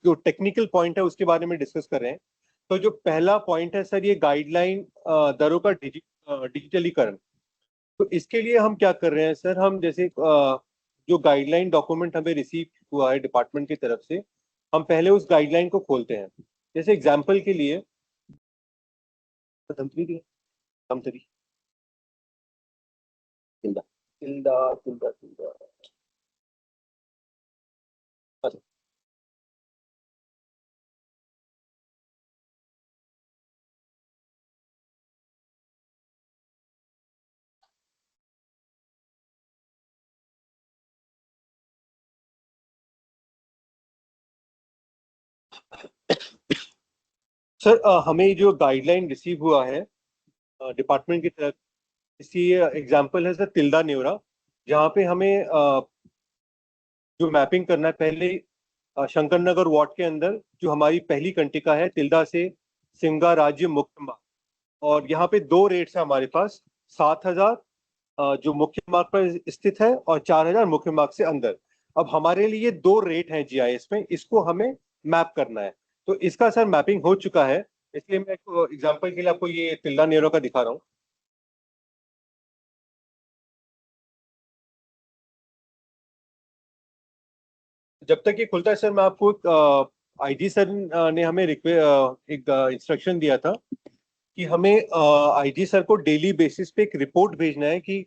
जो technical point है उसके बारे में डिस्कस कर रहे हैं। तो जो पहला पॉइंट है सर, ये गाइडलाइन दरों का डिजिटलीकरण। तो इसके लिए हम क्या कर रहे हैं सर, हम जैसे जो गाइडलाइन डॉक्यूमेंट हमें रिसीव हुआ है डिपार्टमेंट की तरफ से, हम पहले उस गाइडलाइन को खोलते हैं। जैसे एग्जाम्पल के लिए धमतरी धमतरी तिल्दा तिल्दा तिल्दा तिल्दा अच्छा। सर हमें जो गाइडलाइन रिसीव हुआ है डिपार्टमेंट की तरफ, इसी एग्जाम्पल है सर तिल्दा नेवरा, जहाँ पे हमें जो मैपिंग करना है पहले शंकर नगर वार्ड के अंदर जो हमारी पहली कंटिका है तिल्दा से सिमगा राज्य मुख्य मार्ग। और यहाँ पे दो रेट्स है हमारे पास, 7,000 जो मुख्य मार्ग पर स्थित है और 4,000 मुख्य मार्ग से अंदर। अब हमारे लिए दो रेट हैं जीआईएस में, इसको हमें मैप करना है। तो इसका सर मैपिंग हो चुका है, इसलिए मैं एग्जाम्पल के लिए आपको ये तिल्दा नेरो का दिखा रहा हूँ। जब तक ये खुलता है सर, मैं आपको आईजी सर ने हमें एक इंस्ट्रक्शन दिया था कि हमें आईजी सर को डेली बेसिस पे एक रिपोर्ट भेजना है कि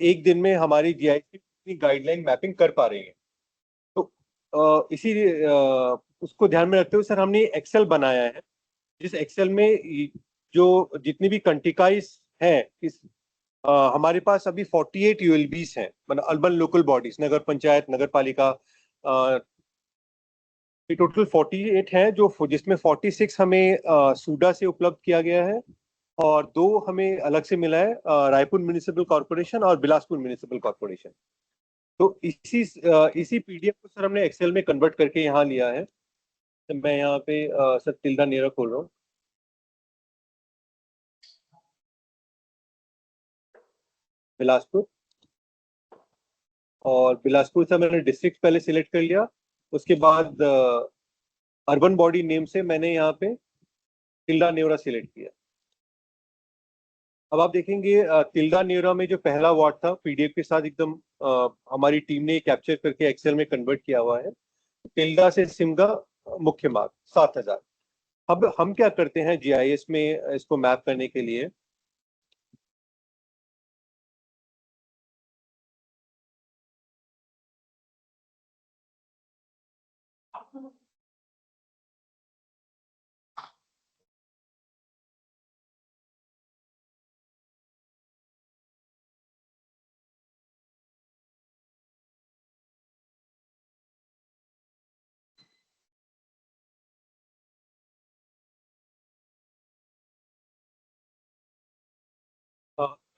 एक दिन में हमारी जीआईएस की गाइडलाइन मैपिंग कर पा रही है। तो इसी उसको ध्यान में रखते हुए सर हमने एक्सेल बनाया है, जिस एक्सेल में जो जितनी भी कंटिकाइज है इस हमारे पास अभी 48 यूएलबीज हैं, मतलब अर्बन लोकल बॉडीज, नगर पंचायत, नगर पालिका। ये टोटल 48 हैं, जो जिसमें 46 हमें सूडा से उपलब्ध किया गया है और दो हमें अलग से मिला है, रायपुर म्युनिसिपल कॉर्पोरेशन और बिलासपुर म्युनिसिपल कॉर्पोरेशन। तो इसी पीडीएफ को सर हमने एक्सेल में कन्वर्ट करके यहाँ लिया है। तो मैं यहाँ पे सर तिल्दा नेरा खोल रहा हूँ। बिलासपुर, और बिलासपुर से मैंने डिस्ट्रिक्ट पहले सिलेक्ट कर लिया, उसके बाद अर्बन बॉडी नेम से मैंने यहाँ पे तिल्दा नेवरा सिलेक्ट किया। अब आप देखेंगे तिल्दा नेवरा में जो पहला वार्ड था पीडीएफ के साथ एकदम हमारी टीम ने कैप्चर करके एक्सेल में कन्वर्ट किया हुआ है। तिल्दा से सिमगा मुख्य मार्ग 7,000। अब हम क्या करते हैं जीआईएस में इसको मैप करने के लिए,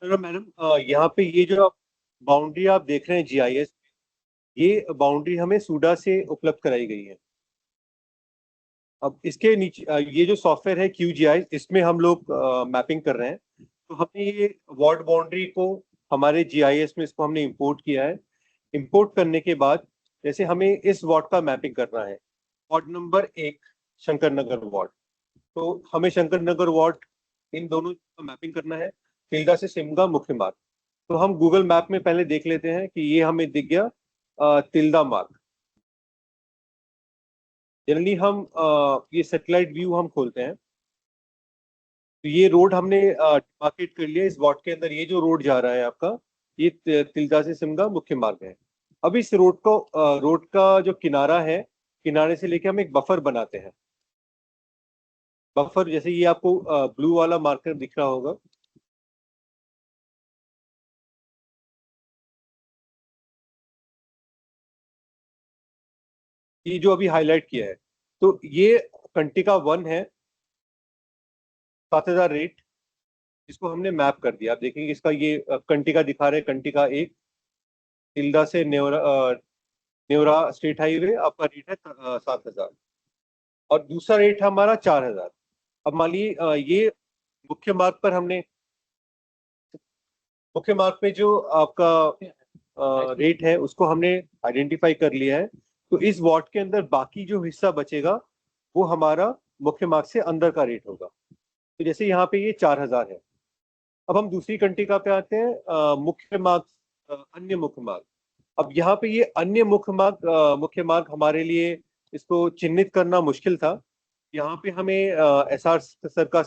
मैडम यहाँ पे ये जो बाउंड्री आप देख रहे हैं जीआईएस, ये बाउंड्री हमें सूडा से उपलब्ध कराई गई है। अब इसके नीचे ये जो सॉफ्टवेयर है QGIS, इसमें हम लोग मैपिंग कर रहे हैं। तो हमने ये वार्ड बाउंड्री को हमारे जीआईएस में इसको हमने इंपोर्ट किया है। इंपोर्ट करने के बाद जैसे हमें इस वार्ड का मैपिंग करना है, ward number 1 Shankar Nagar ward, तो हमें शंकर नगर वार्ड इन दोनों का मैपिंग करना है, तिल्दा से सिमगा मुख्य मार्ग। तो हम गूगल मैप में पहले देख लेते हैं कि ये हमें दिख गया तिल्दा मार्ग। जनरली हम ये सैटेलाइट व्यू हम खोलते हैं, तो ये रोड हमने डिमार्केट कर लिया इस वार्ड के अंदर। ये जो रोड जा रहा है आपका, ये तिल्दा से सिमगा मुख्य मार्ग है। अब इस रोड का जो किनारा है, किनारे से लेके हम एक बफर बनाते हैं। बफर जैसे ये आपको ब्लू वाला मार्कर दिख रहा होगा, ये जो अभी हाईलाइट किया है, तो ये कंटिका 1 है, 7,000 रेट। इसको हमने मैप कर दिया। आप देखेंगे इसका ये कंटिका दिखा रहे हैं, कंटिका 1 तिल्दा से नेवरा स्टेट हाईवे आपका रेट है 7,000, और दूसरा रेट है हमारा 4,000। अब मान लीजिए ये मुख्य मार्ग पर हमने, मुख्य मार्ग पे जो आपका रेट है उसको हमने आइडेंटिफाई कर लिया है। तो इस वॉट के अंदर बाकी जो हिस्सा बचेगा वो हमारा मुख्य मार्ग से अंदर का रेट होगा। तो जैसे यहाँ पे ये 4000 है। अब हम दूसरी कंट्रिका पे आते हैं, मुख्य मार्ग, अन्य मुख्य मार्ग। अब यहाँ पे ये अन्य मुख्य मार्ग हमारे लिए इसको चिन्हित करना मुश्किल था। यहाँ पे हमें एसआर सर का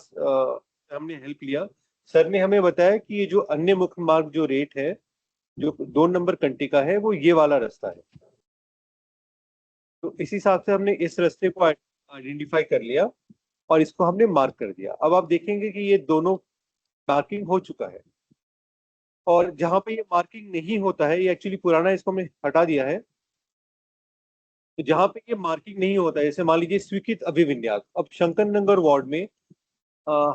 हमने हेल्प लिया। सर ने हमें बताया कि ये जो अन्य मुख्य मार्ग जो रेट है, जो 2 नंबर कंट्रिका है, वो ये वाला रास्ता है। तो इस हिसाब से हमने इस रास्ते को आइडेंटिफाई कर लिया और इसको हमने मार्क कर दिया। अब आप देखेंगे कि ये दोनों मार्किंग हो चुका है। और जहां पे ये मार्किंग नहीं होता है, ये एक्चुअली पुराना, इसको हमने हटा दिया है। तो जहां पे ये मार्किंग नहीं होता है, जैसे मान लीजिए स्वीकृत अभिविन्यास, अब शंकर नगर वार्ड में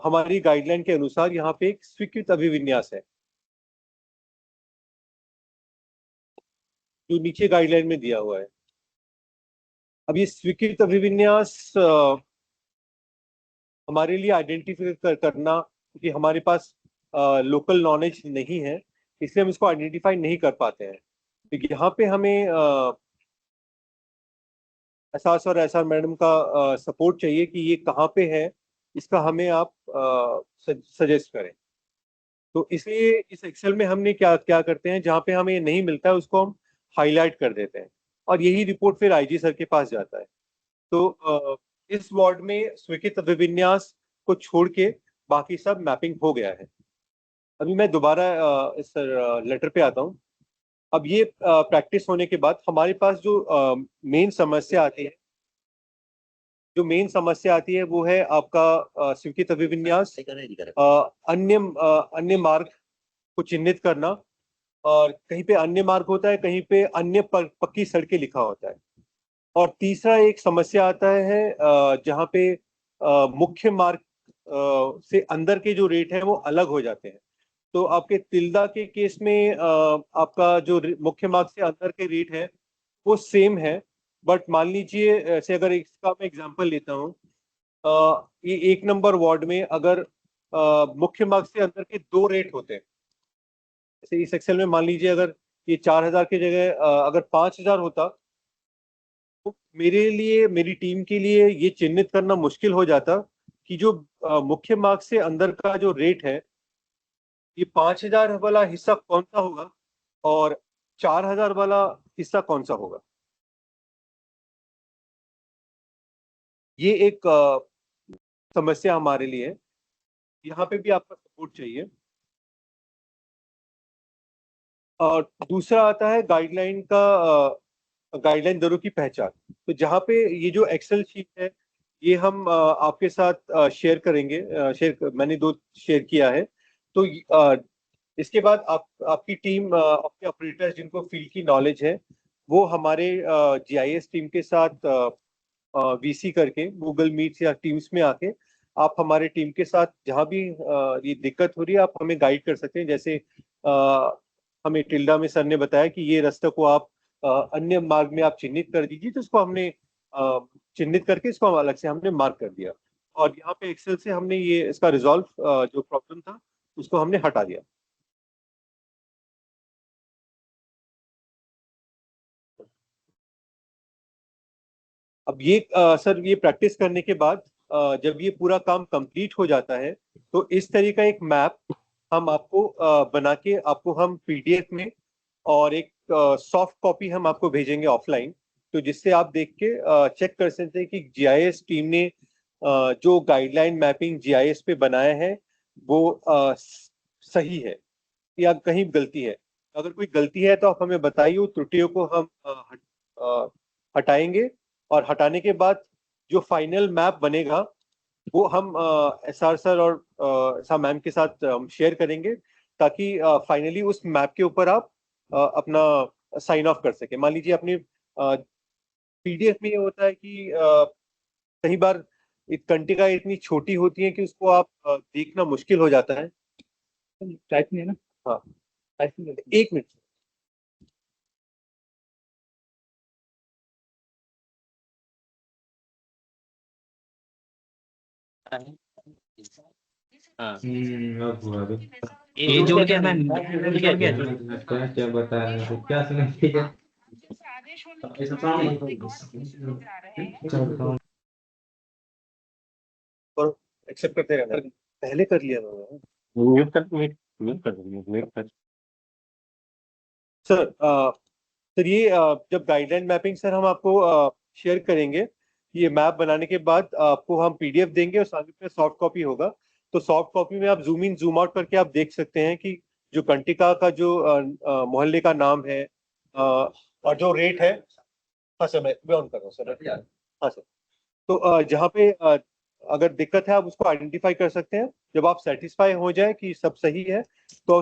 हमारी गाइडलाइन के अनुसार यहाँ पे एक स्वीकृत अभिविन्यास है जो नीचे गाइडलाइन में दिया हुआ है। अब ये स्वीकृत अभिविन्यास हमारे लिए आइडेंटिफाई करना, क्योंकि हमारे पास लोकल नॉलेज नहीं है, इसलिए हम इसको आइडेंटिफाई नहीं कर पाते हैं। तो यहाँ पे हमें एहसास और एसआर मैडम का सपोर्ट चाहिए कि ये कहाँ पे है, इसका हमें आप सजेस्ट करें। तो इसलिए इस एक्सेल में हमने क्या क्या करते हैं, जहाँ पे हमें ये नहीं मिलता है उसको हम हाईलाइट कर देते हैं और यही रिपोर्ट फिर आईजी सर के पास जाता है। तो इस वार्ड में स्वीकृत अभिविन्यास को छोड़ के बाकी सब मैपिंग हो गया है। अभी मैं दोबारा इस लेटर पे आता हूँ। अब ये प्रैक्टिस होने के बाद हमारे पास जो मेन समस्या आती है, वो है आपका स्वीकृत अभिविन्यास, अन्य मार्ग को चिन्हित करना, और कहीं पे अन्य मार्ग होता है, कहीं पे अन्य पक्की सड़कें लिखा होता है। और तीसरा एक समस्या आता है जहाँ पे मुख्य मार्ग से अंदर के जो रेट है वो अलग हो जाते हैं। तो आपके तिल्दा के केस में आपका जो मुख्य मार्ग से अंदर के रेट है वो सेम है, बट मान लीजिए ऐसे अगर इसका मैं एग्जांपल लेता हूँ, ये 1 नंबर वार्ड में अगर मुख्य मार्ग से अंदर के 2 रेट होते हैं, जैसे इस एक्सेल में मान लीजिए अगर ये 4000 की जगह अगर 5000 होता, तो मेरे लिए, मेरी टीम के लिए ये चिन्हित करना मुश्किल हो जाता कि जो मुख्य मार्ग से अंदर का जो रेट है, ये 5000 वाला हिस्सा कौन सा होगा और 4000 वाला हिस्सा कौन सा होगा। ये एक समस्या हमारे लिए है। यहाँ पे भी आपका सपोर्ट चाहिए। और दूसरा आता है गाइडलाइन दरों की पहचान। तो जहाँ पे ये जो एक्सेल शीट है, ये हम आपके साथ शेयर करेंगे। मैंने 2 शेयर किया है। तो इसके बाद आपकी टीम, आपके ऑपरेटर्स जिनको फील्ड की नॉलेज है, वो हमारे जीआईएस टीम के साथ वीसी करके गूगल मीट या टीम्स में आके आप हमारे टीम के साथ जहाँ भी ये दिक्कत हो रही है, आप हमें गाइड कर सकते हैं। जैसे हमें टिल्डा में सर ने बताया कि ये रास्ते को आप अन्य मार्ग में आप चिन्हित कर दीजिए, तो इसको हमने चिन्हित करके इसको अलग से हमने मार्क कर दिया। और यहाँ पे एक्सेल से हमने ये इसका रिजॉल्व जो प्रॉब्लम था उसको हमने हटा दिया। अब ये सर, ये प्रैक्टिस करने के बाद जब ये पूरा काम कंप्लीट हो जाता है, तो इस तरह का एक मैप हम आपको बना के आपको हम पीडीएफ में, और एक सॉफ्ट कॉपी हम आपको भेजेंगे ऑफलाइन, तो जिससे आप देख के चेक कर सकते हैं कि जीआईएस टीम ने जो गाइडलाइन मैपिंग जीआईएस पे बनाया है वो सही है या कहीं गलती है। अगर कोई गलती है तो आप हमें बताइए, उन त्रुटियों को हम हटाएंगे। और हटाने के बाद जो फाइनल मैप बनेगा वो हम एसआर सर और एसआर मैम के साथ शेयर करेंगे, ताकि फाइनली उस मैप के ऊपर आप अपना साइन ऑफ कर सके। मान लीजिए अपनी पीडीएफ में ये होता है कि कई बार कंटिका इतनी छोटी होती है कि उसको आप देखना मुश्किल हो जाता है। टाइप में है ना? हाँ, टाइप में 1 मिनट। हाँ, अब हुआ अभी। ये जोड़ के मैं क्या बता रहे हैं, क्या सुना? ठीक है। और एक्सेप्ट करते रहना, पहले कर लिया था म्यूट कर। सर सर ये जब गाइडलाइन मैपिंग सर हम आपको शेयर करेंगे, ये मैप बनाने के बाद आपको हम पीडीएफ देंगे और साथ में सॉफ्ट कॉपी होगा। तो सॉफ्ट कॉपी में आप जूम इन जूम आउट करके आप देख सकते हैं कि जो कंटिका का जो मोहल्ले का नाम है और जो रेट है। हाँ सर, मैं ऑन कर रहा हूँ सर। हाँ सर, तो जहाँ पे अगर दिक्कत है आप उसको आइडेंटिफाई कर सकते हैं। जब आप सेटिस्फाई हो जाए कि सब सही है तो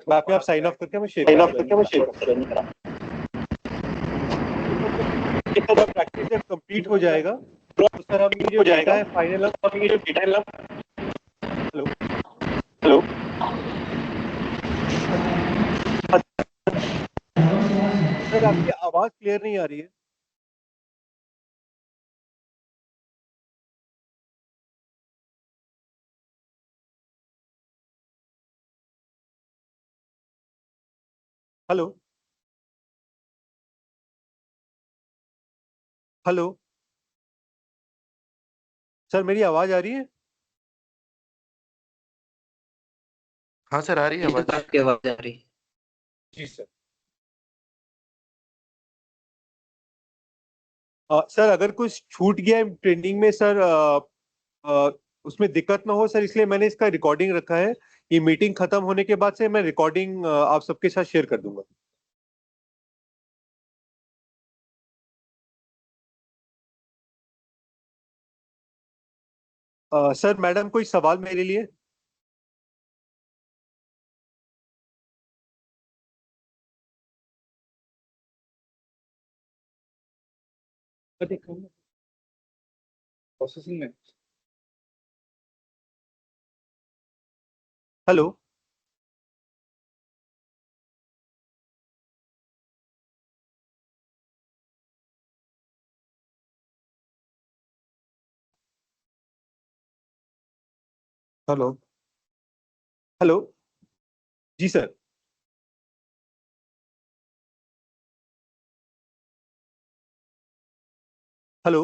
मैप में आप साइन ऑफ करके हमें शेयर करा। जब प्रैक्टिस जब कंप्लीट हो जाएगा तो सर हम ये जो डेटा है फाइनल, हेलो हेलो सर आपकी आवाज क्लियर नहीं आ रही है। हेलो हेलो सर, मेरी आवाज आ रही है? हाँ सर, आ रही है आवाज। आपकी आवाज आ रही है। जी सर। सर अगर कुछ छूट गया है ट्रेनिंग में सर, उसमें दिक्कत ना हो सर, इसलिए मैंने इसका रिकॉर्डिंग रखा है। ये मीटिंग खत्म होने के बाद से मैं रिकॉर्डिंग आप सबके साथ शेयर कर दूंगा। सर मैडम कोई सवाल मेरे लिए? प्रोसेसिंग में। हेलो हेलो हेलो जी सर। हेलो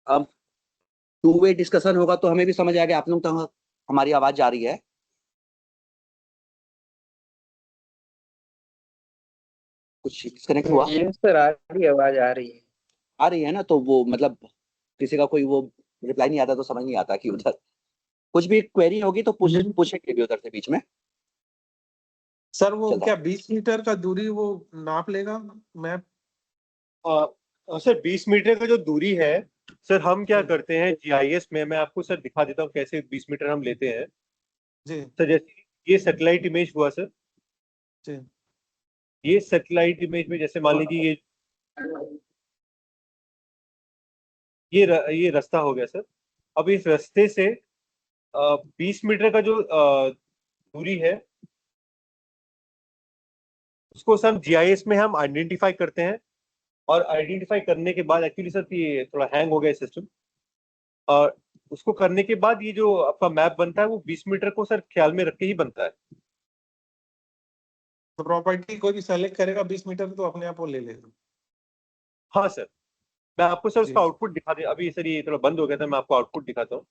अब टू वे डिस्कशन होगा तो हमें भी समझ आ गया आप लोग तो हमारी आवाज जा रही है। कुछ डिस्कनेक्ट हुआ? सर आ रही आवाज आ रही है ना, तो वो मतलब किसी का कोई वो रिप्लाई नहीं आता तो समझ नहीं आता कि उधर कुछ भी क्वेरी होगी तो पूछेंगे भी उधर से बीच में। सर वो क्या 20 मीटर का दूरी वो नाप लेगा मैप? सर 20 मीटर का जो दूरी है सर, हम क्या करते हैं जीआईएस में, मैं आपको सर दिखा देता हूँ कैसे 20 मीटर हम लेते हैं। जी सर जैसे ये सैटेलाइट इमेज हुआ सर, जी ये सैटेलाइट इमेज में जैसे मान लीजिए ये रास्ता हो गया सर। अब इस रास्ते से 20 मीटर का जो दूरी है उसको सर जीआईएस में हम आइडेंटिफाई करते हैं। और आइडेंटिफाई करने के बाद एक्चुअली सर ये थोड़ा हैंग हो गया सिस्टम, और उसको करने के बाद ये जो आपका मैप बनता है वो 20 मीटर को सर ख्याल में रख के ही बनता है। तो प्रॉपर्टी कोई भी सेलेक्ट करेगा 20 मीटर तो अपने आप वो ले लेगा। हाँ सर, मैं आपको सर जी उसका आउटपुट दिखा दे, अभी सर ये थोड़ा बंद हो गया था, मैं आपको आउटपुट दिखाता हूँ।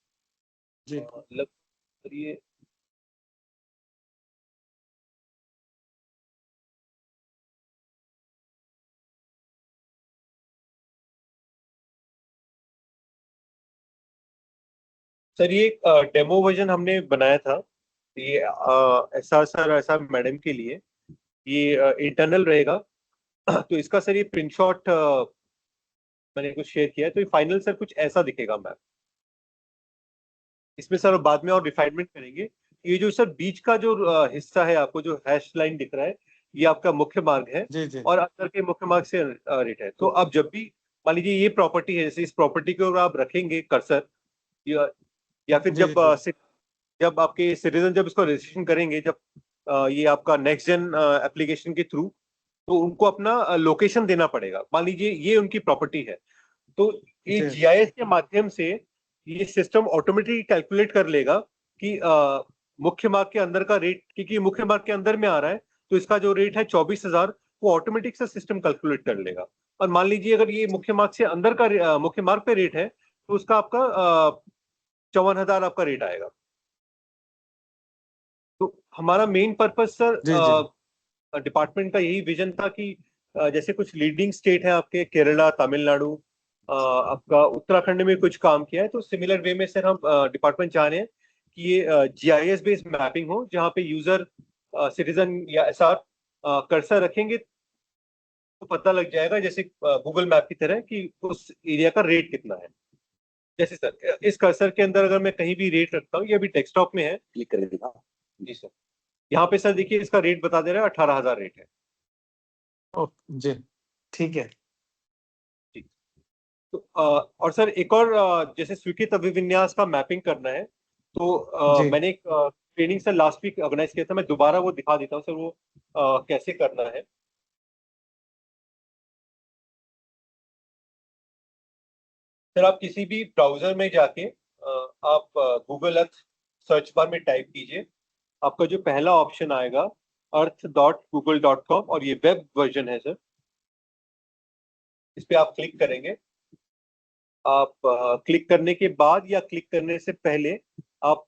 जी मतलब सर ये सर ये डेमो वर्जन हमने बनाया था। ये ऐसा सर, ऐसा मैडम के लिए ये इंटरनल रहेगा। तो इसका सर ये प्रिंट शॉट मैंने कुछ शेयर किया है, तो ये फाइनल सर कुछ ऐसा दिखेगा मैम। इसमें सर बाद में और रिफाइनमेंट करेंगे। ये जो सर बीच का जो हिस्सा है, आपको जो हैश लाइन दिख रहा है, ये आपका मुख्य मार्ग है। जी जी और अंदर के मुख्य मार्ग से रेट है। तो अब जब भी मान लीजिए ये प्रॉपर्टी है, जैसे इस प्रॉपर्टी के ऊपर आप रखेंगे कर्सर, या फिर जी जब जब आपके सिटीजन जब इसको रजिस्ट्रेशन करेंगे, जब ये आपका नेक्स्ट जेन एप्लीकेशन के थ्रू, तो उनको अपना लोकेशन देना पड़ेगा। मान लीजिए ये उनकी प्रॉपर्टी है, तो ये जी जीआईएस के माध्यम से ये सिस्टम ऑटोमेटिकली कैलकुलेट कर लेगा कि मुख्य मार्ग के अंदर का रेट, क्योंकि मुख्य मार्ग के अंदर में आ रहा है तो इसका जो रेट है 24,000 वो ऑटोमेटिक से सिस्टम कैलकुलेट कर लेगा। और मान लीजिए अगर ये मुख्य मार्ग से अंदर का मुख्य मार्ग पे रेट है तो उसका आपका 54,000 आपका रेट आएगा। तो हमारा मेन पर्पस सर जी जी डिपार्टमेंट का यही विजन था कि जैसे कुछ लीडिंग स्टेट है आपके, केरला, तमिलनाडु, आपका उत्तराखंड में कुछ काम किया है, तो सिमिलर वे में सर हम डिपार्टमेंट चाह रहे हैं कि ये जीआईएस बेस्ड मैपिंग हो, जहाँ पे यूजर, सिटीजन या एसआर कर्सर रखेंगे तो पता लग जाएगा जैसे गूगल मैप की तरह कि उस एरिया का रेट कितना है। जैसे सर इस कर्सर के अंदर अगर मैं कहीं भी रेट रखता हूँ, ये अभी डेस्कटॉप में है, क्लिक कर दिखा। जी सर, यहाँ पे सर देखिए इसका रेट बता दे रहा है 18,000 रेट है। जी ठीक है। ठीक। तो और सर एक और जैसे स्वीकृत अभिविन्यास का मैपिंग करना है तो जी मैंने एक training sir last week organise किया था, मैं दोबारा वो दिखा देता हूँ सर वो कैसे करना है। सर आप किसी भी ब्राउजर में जाके आप गूगल अर्थ सर्च बार में टाइप कीजिए, आपका जो पहला ऑप्शन आएगा earth.google.com, और ये वेब वर्जन है सर, इस पे आप क्लिक करेंगे। आप क्लिक करने के बाद या क्लिक करने से पहले आप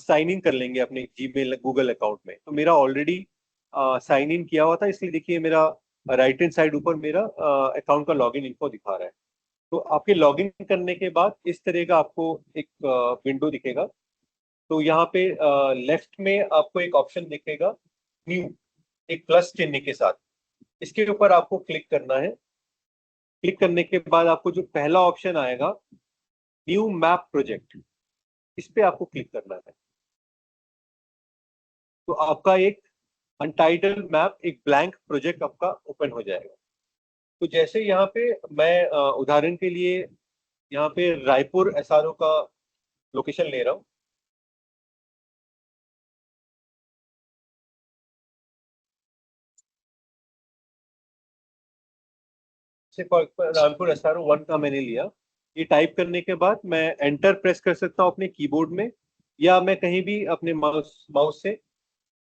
साइन इन कर लेंगे अपने जीमेल गूगल अकाउंट में। तो मेरा ऑलरेडी साइन इन किया हुआ था, इसलिए देखिए मेरा राइट हैंड साइड ऊपर मेरा अकाउंट का लॉगिन इन्फो दिखा रहा है। तो आपके लॉगिन करने के बाद इस तरह का आपको एक विंडो दिखेगा। तो यहाँ पे लेफ्ट में आपको एक ऑप्शन दिखेगा न्यू, एक प्लस चिन्ह के साथ, इसके ऊपर आपको क्लिक करना है। क्लिक करने के बाद आपको जो पहला ऑप्शन आएगा न्यू मैप प्रोजेक्ट, इस पे आपको क्लिक करना है। तो आपका एक अनटाइटल्ड मैप, एक ब्लैंक प्रोजेक्ट आपका ओपन हो जाएगा। तो जैसे यहाँ पे मैं उदाहरण के लिए यहाँ पे रायपुर एसआरओ का लोकेशन ले रहा हूँ। रायपुर एसआरओ 1 का मैंने लिया। ये टाइप करने के बाद मैं एंटर प्रेस कर सकता हूँ अपने कीबोर्ड में, या मैं कहीं भी अपने माउस माउस से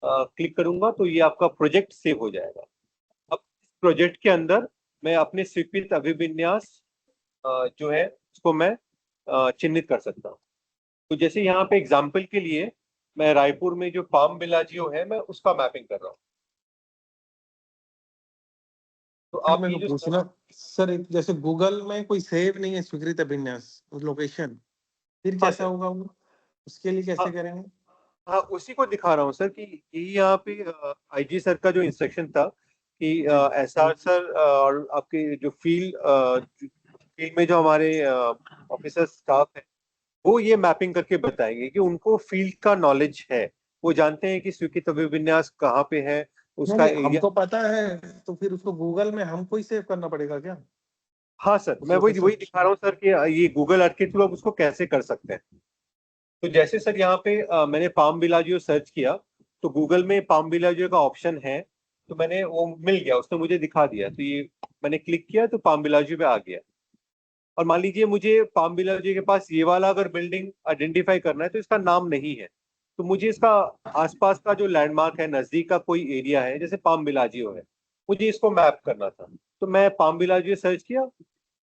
क्लिक करूंगा तो ये आपका प्रोजेक्ट सेव हो जाएगा। अब इस प्रोजेक्ट के अंदर मैं अपने स्वीकृत अभिविन्यास जो है उसको मैं चिन्हित कर सकता हूँ। तो जैसे यहाँ पे एग्जाम्पल के लिए मैं रायपुर में जो पाम बिलाजियो है मैं उसका मैपिंग कर रहा हूँ। तो आप मेरे ये को जो पूछना सर, जैसे गूगल में कोई सेव नहीं है स्वीकृत अभिन्यास लोकेशन, फिर हाँ कैसा सर, होगा वो, उसके लिए कैसे हाँ करेंगे? हाँ, उसी को दिखा रहा हूँ सर कि यही यहाँ पे आईजी सर का जो इंस्ट्रक्शन था कि जी एसआर सर और आपके जो फील्ड में जो हमारे ऑफिसर स्टाफ है वो ये मैपिंग करके बताएंगे कि उनको फील्ड का नॉलेज है, वो जानते हैं कि स्वीकृत अभिविन्यास कहाँ पे है, नहीं उसका नहीं, एरिया। हमको पता है, तो फिर उसको गूगल में हमको ही सेव करना पड़ेगा क्या हाँ सर, उस मैं वही लोकेशन? वही दिखा रहा हूँ सर कि ये गूगल अर्थ के थ्रू आप उसको कैसे कर सकते हैं। तो जैसे सर यहाँ पे मैंने पाम बिलाजियो सर्च किया तो गूगल में पाम बिलाजियो का ऑप्शन है, तो मैंने वो मिल गया, उसने मुझे दिखा दिया, तो ये मैंने क्लिक किया तो पाम बिलाजियो पे आ गया। और मान लीजिए मुझे पाम बिलाजियो के पास ये वाला अगर बिल्डिंग आइडेंटिफाई करना है तो इसका नाम नहीं है, तो मुझे इसका आसपास का जो लैंडमार्क है, नजदीक का कोई एरिया है जैसे पाम बिलाजियो है, मुझे इसको मैप करना था। तो मैं पाम बिलाजियो सर्च किया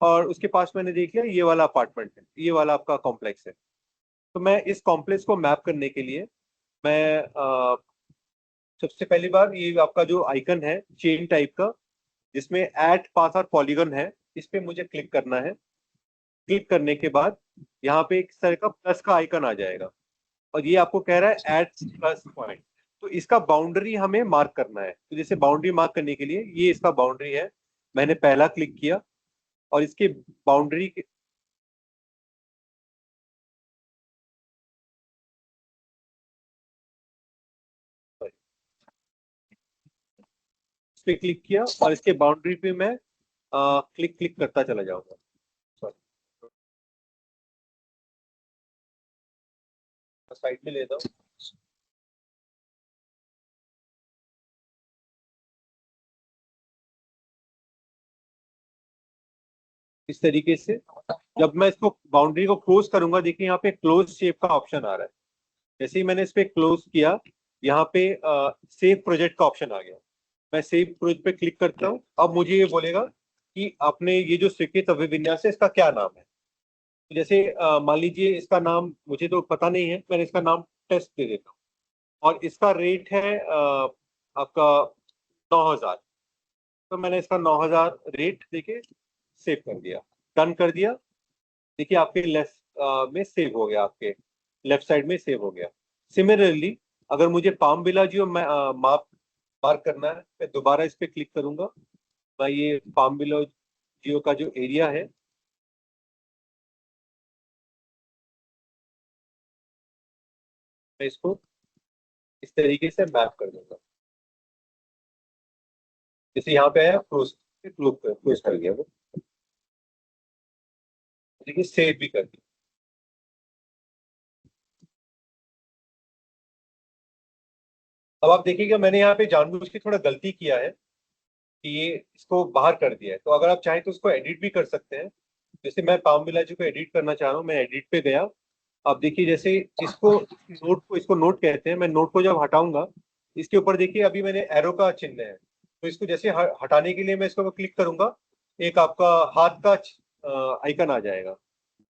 और उसके पास मैंने देख लिया ये वाला अपार्टमेंट है, ये वाला आपका कॉम्प्लेक्स है। तो मैं इस कॉम्प्लेक्स को मैप करने के लिए मैं सबसे पहली बार ये आपका जो आइकन है चेन टाइप का जिसमें एट पाथ और पॉलीगन है, इस पे मुझे क्लिक करना है। क्लिक करने के बाद यहाँ पे एक तरह का प्लस का आइकन आ जाएगा और ये आपको कह रहा है एट प्लस पॉइंट। तो इसका बाउंड्री हमें मार्क करना है, तो जैसे बाउंड्री मार्क करने के लिए ये इसका बाउंड्री है, मैंने पहला क्लिक किया और इसके बाउंड्री इस पे क्लिक किया और इसके बाउंड्री पे मैं क्लिक क्लिक करता चला जाऊंगा। सॉरी, साइड में लेता हूँ। इस तरीके से। जब मैं इसको बाउंड्री को क्लोज करूंगा, देखिए यहाँ पे क्लोज शेप का ऑप्शन आ रहा है। जैसे ही मैंने इस पे क्लोज किया, यहाँ पे सेव प्रोजेक्ट का ऑप्शन आ गया। मैं सेव प्रोजेक्ट पे क्लिक करता हूँ। अब मुझे ये बोलेगा कि आपने ये जो स्वीकृत अभिविन्यास है इसका क्या नाम है। तो जैसे मान लीजिए इसका नाम मुझे तो पता नहीं है, मैंने इसका नाम टेस्ट दे देता हूँ और इसका रेट है आपका 9,000। तो मैंने इसका 9,000 रेट देके सेव कर दिया, डन कर दिया। देखिए आपके लेफ्ट में सेव हो गया, आपके लेफ्ट साइड में सेव हो गया। सिमिलरली अगर मुझे पाम विलाजियो माप मार्क करना है, मैं दोबारा इस पे क्लिक करूंगा। मैं ये पाम विलाजियो का जो एरिया है मैं इसको इस तरीके से मैप कर दूंगा। जैसे यहाँ पे आया क्लोज क्लोज कर दिया वो, देखिए सेव भी कर दिया। अब आप देखिएगा मैंने यहाँ पे जानबूझ के थोड़ा गलती किया है कि ये इसको बाहर कर दिया है। तो अगर आप चाहें तो उसको एडिट भी कर सकते हैं। जैसे मैं पाम विलाजी को एडिट करना चाह रहा हूँ, मैं एडिट पे गया। अब देखिए जैसे इसको नोट कहते हैं। मैं नोट को जब हटाऊंगा, इसके ऊपर देखिए अभी मैंने एरो का चिन्ह है। तो इसको जैसे हटाने के लिए मैं इसको क्लिक करूंगा, एक आपका हाथ का आइकन आ जाएगा।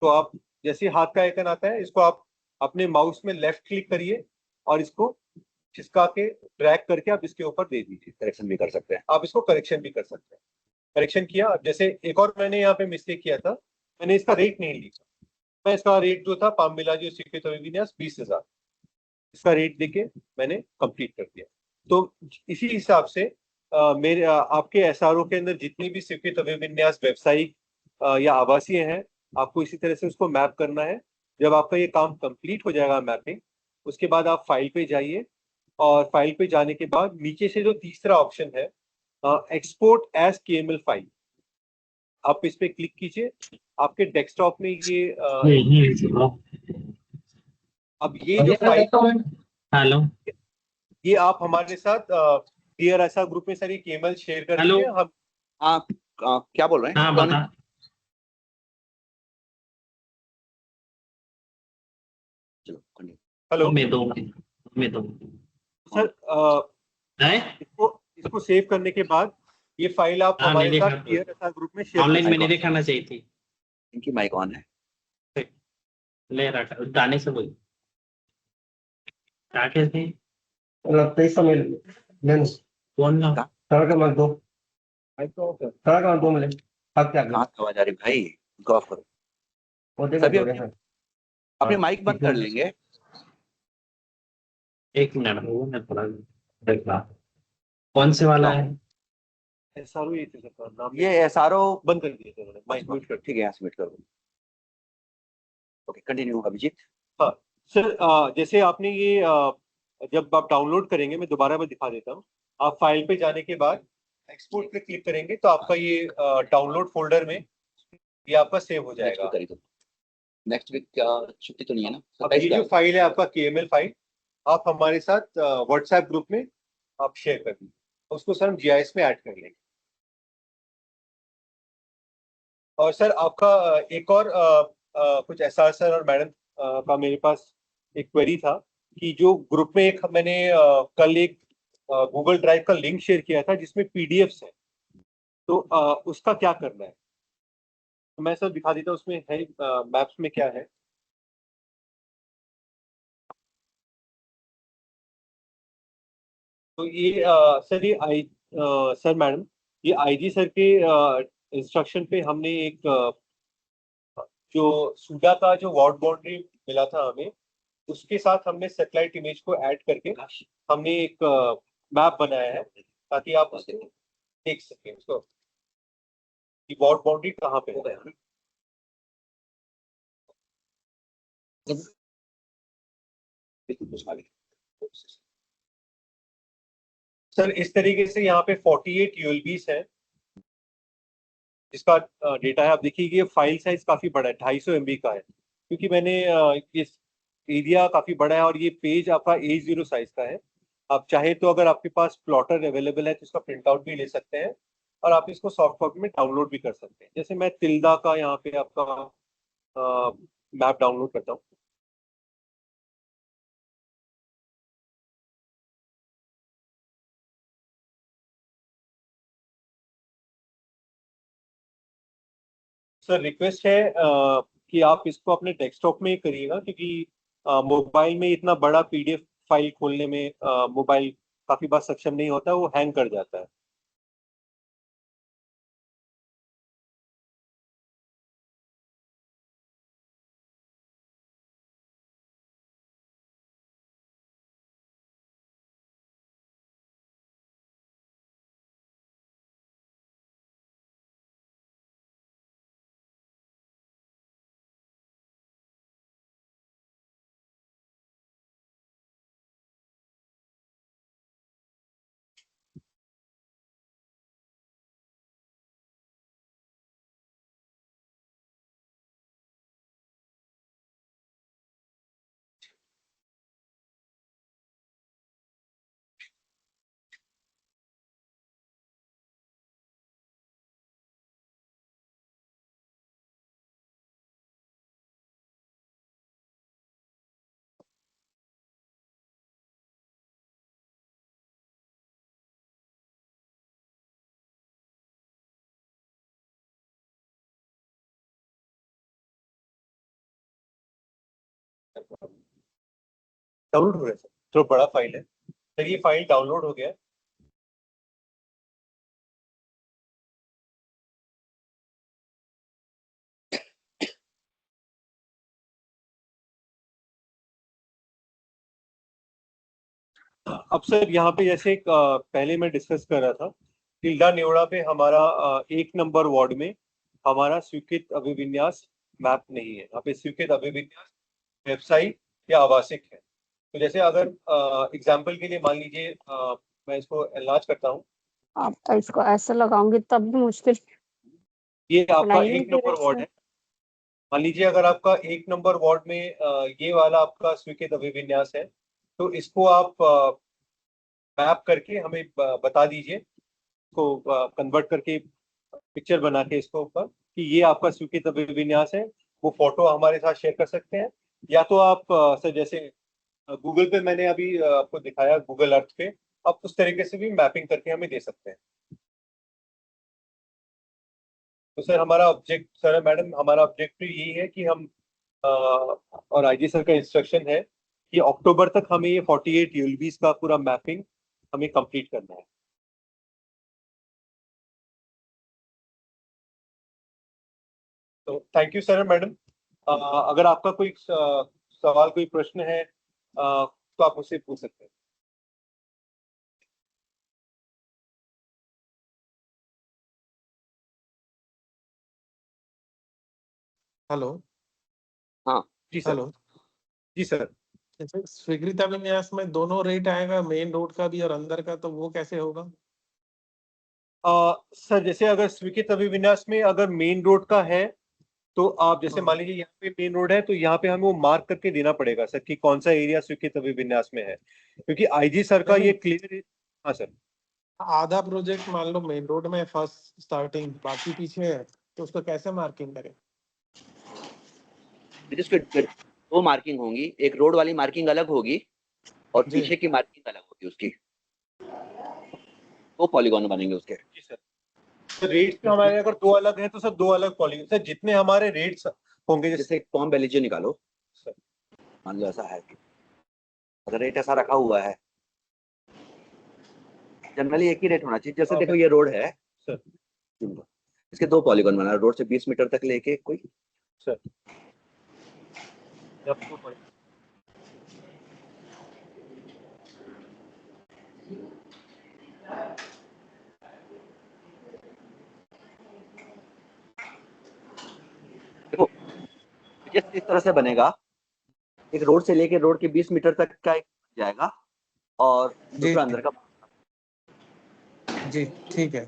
तो आप जैसे हाथ का आइकन आता है, इसको आप अपने माउस में लेफ्ट क्लिक करिए और इसको खिसका के ड्रैग करके आप इसके ऊपर दे दीजिए। करेक्शन भी कर सकते हैं। आप इसको करेक्शन भी कर सकते हैं। करेक्शन किया। अब जैसे एक और मैंने यहाँ पे मिस्टेक किया था, मैंने इसका रेट नहीं लिखा। मैं इसका रेट जो था पाम विलाजियो स्वीकृत अभिविन्यास 20,000, इसका रेट देके मैंने कंप्लीट कर दिया। तो इसी हिसाब से मेरे आपके एसआरओ के अंदर जितनी भी स्वीकृत अभिविन्यास व्यावसायिक या आवासीय हैं, आपको इसी तरह से उसको मैप करना है। जब आपका ये काम कंप्लीट हो जाएगा मैपिंग, उसके बाद आप फाइल पे जाइए और फाइल पे जाने के बाद नीचे से जो तीसरा ऑप्शन है एक्सपोर्ट एज केएमएल फाइल, आप इस पे क्लिक कीजिए। आपके डेस्कटॉप में ये अब ये जो फाइल, हेलो, ये आप हमारे साथ डियर ऐसा ग्रुप में सारी केएमएल शेयर कर हेलो। दीजिए। हम हाँ क्या बोल रहे हैं? हाँ बता। चलो continue। हेलो मैं दो सर, इसको सेव करने के बाद ये फाइल आप हाँ, हमारे नहीं साथ देखा तो। डियर ऐसा ग्रुप में शेयर ऑनलाइन में नहीं दिखाना चाहिए थी। इनकी माइक ऑन है। ले रखा गाने से बोल क्या कहते हैं कौन ना कहाँ से आवाज आ रही भाई? उसको ऑफ करो। सभी अपने माइक बंद कर लेंगे। एक मिनट हो मैं थोड़ा देख रहा। कौन से वाला है? एसआरओ ये थे सर, नाम ये एसआरओ बंद कर दिए थे उन्होंने, माइक म्यूट कर। ठीक है, यहाँ सबमिट कर दो। Okay continue Abhijit. हाँ सर, जैसे आपने ये जब आप डाउनलोड करेंगे, मैं दोबारा मैं दिखा देता हूँ। आप फाइल पे जाने के बाद एक्सपोर्ट पे क्लिक करेंगे तो आपका ये डाउनलोड फोल्डर में ये आपका सेव हो जाएगा। नेक्स्ट वीक क्या छुट्टी तो नहीं है ना? अब ये जो फाइल है आपका केएमएल फाइल, आप हमारे साथ व्हाट्सएप ग्रुप में आप शेयर कर दीजिए, उसको सर हम जीआईएस में ऐड कर लेंगे। और सर आपका एक और कुछ एसआर सर और मैडम का मेरे पास एक क्वेरी था कि जो ग्रुप में एक मैंने कल एक गूगल ड्राइव का लिंक शेयर किया था जिसमें पीडीएफ्स है, तो उसका क्या करना है। तो मैं सर दिखा देता हूँ उसमें है मैप्स में क्या है। तो ये सर ये सर मैडम, ये आईजी सर के इंस्ट्रक्शन पे हमने एक जो सूडा का जो वार्ड बाउंड्री मिला था हमें, उसके साथ हमने सैटेलाइट इमेज को ऐड करके हमने एक मैप बनाया है ताकि आप उसको देख सकें उसको कि वार्ड बाउंड्री कहाँ पे है। सर इस तरीके से यहाँ पे 48 यूएलबीस है जिसका डेटा है। आप देखिए ये फाइल साइज काफी बड़ा है, 250 MB का है, क्योंकि मैंने इस एरिया काफी बड़ा है और ये पेज आपका A0 साइज का है। आप चाहे तो अगर आपके पास प्लॉटर अवेलेबल है तो इसका प्रिंट आउट भी ले सकते हैं। और आप इसको सॉफ्ट कॉपी में डाउनलोड भी कर सकते हैं। जैसे मैं तिल्दा का यहाँ पे आपका मैप डाउनलोड करता हूँ। सर रिक्वेस्ट है कि आप इसको अपने डेस्कटॉप में ही करिएगा, क्योंकि मोबाइल में इतना बड़ा पीडीएफ फाइल खोलने में मोबाइल काफी बार सक्षम नहीं होता, वो हैंग कर जाता है। डाउनलोड हो रहा है सर, तो बड़ा फाइल है सर, ये फाइल डाउनलोड हो गया है। अब सर यहाँ पे जैसे पहले मैं डिस्कस कर रहा था, टिल्डा नेवड़ा पे हमारा 1 नंबर वार्ड में हमारा स्वीकृत अभिविन्यास मैप नहीं है। यहाँ पे स्वीकृत अभिविन्यास वेबसाइट या आवासिक है। तो जैसे अगर एग्जाम्पल के लिए मान लीजिए मैं इसको एनलार्ज करता हूँ, आप तो इसको ऐसे लगाऊंगी तब भी मुश्किल। ये आपका सुनाई नहीं 1 नंबर दे वार्ड रहा है। मान लीजिए अगर आपका 1 नंबर वार्ड में ये वाला आपका स्वीकृत अभिविन्यास है, तो इसको आप मैप करके हमें बता दीजिए, इसको कन्वर्ट करके पिक्चर बना के इसको ऊपर कि ये आपका स्वीकृत अभिविन्यास है। वो फोटो हमारे साथ शेयर कर सकते हैं, या तो आप सर जैसे गूगल पे मैंने अभी आपको दिखाया, गूगल अर्थ पे आप उस तरीके से भी मैपिंग करके हमें दे सकते हैं। तो सर हमारा ऑब्जेक्ट, सर मैडम हमारा ऑब्जेक्टिव यही है कि हम और आईजी सर का इंस्ट्रक्शन है कि अक्टूबर तक हमें ये 48 यूएलबीज का पूरा मैपिंग हमें कंप्लीट करना है। तो थैंक यू सर मैडम। अगर आपका कोई सवाल, कोई प्रश्न है तो आप मुझसे पूछ सकते हैं। हेलो। हाँ जी सर। हेलो। जी सर। जैसे स्वीकृत अभिन्यास में दोनों रेट आएगा, मेन रोड का भी और अंदर का, तो वो कैसे होगा? सर जैसे अगर स्वीकृत अभिविन्यास में अगर मेन रोड का है, तो आप जैसे मान लीजिए यहाँ पे मेन रोड है, तो यहाँ पे हमें वो मार्क करके देना पड़ेगा सर कि कौन सा एरिया स्वीकृत अभिविन्यास में है, क्योंकि आईजी सर का ये क्लियर। हाँ सर। आधा प्रोजेक्ट मान लो मेन रोड में फर्स्ट स्टार्टिंग, बाकी पीछे है, तो उसको कैसे मार्किंग करें? दो मार्किंग होंगी, एक रोड वाली मार्किंग अलग होगी और पीछे की मार्किंग अलग होगी उसकी। दो पॉलीगॉन बनेंगे उसके। जी सर। तो रेट्स में हमारे अगर दो अलग हैं तो सर दो अलग पॉलीगॉन सर, जितने हमारे रेट्स होंगे। जैसे कॉम वैल्यू निकालो सर, मान लो ऐसा है, अगर रेट ऐसा रखा हुआ है, जनरली एक ही रेट होना चाहिए। जैसे देखो ये रोड है सर, इसके दो पॉलीगॉन बना, रोड से 20 मीटर तक लेके कोई सर देखो इस तरह से बनेगा। एक रोड से लेके रोड के 20 मीटर तक का एक जाएगा और दूसरा अंदर का। जी ठीक है।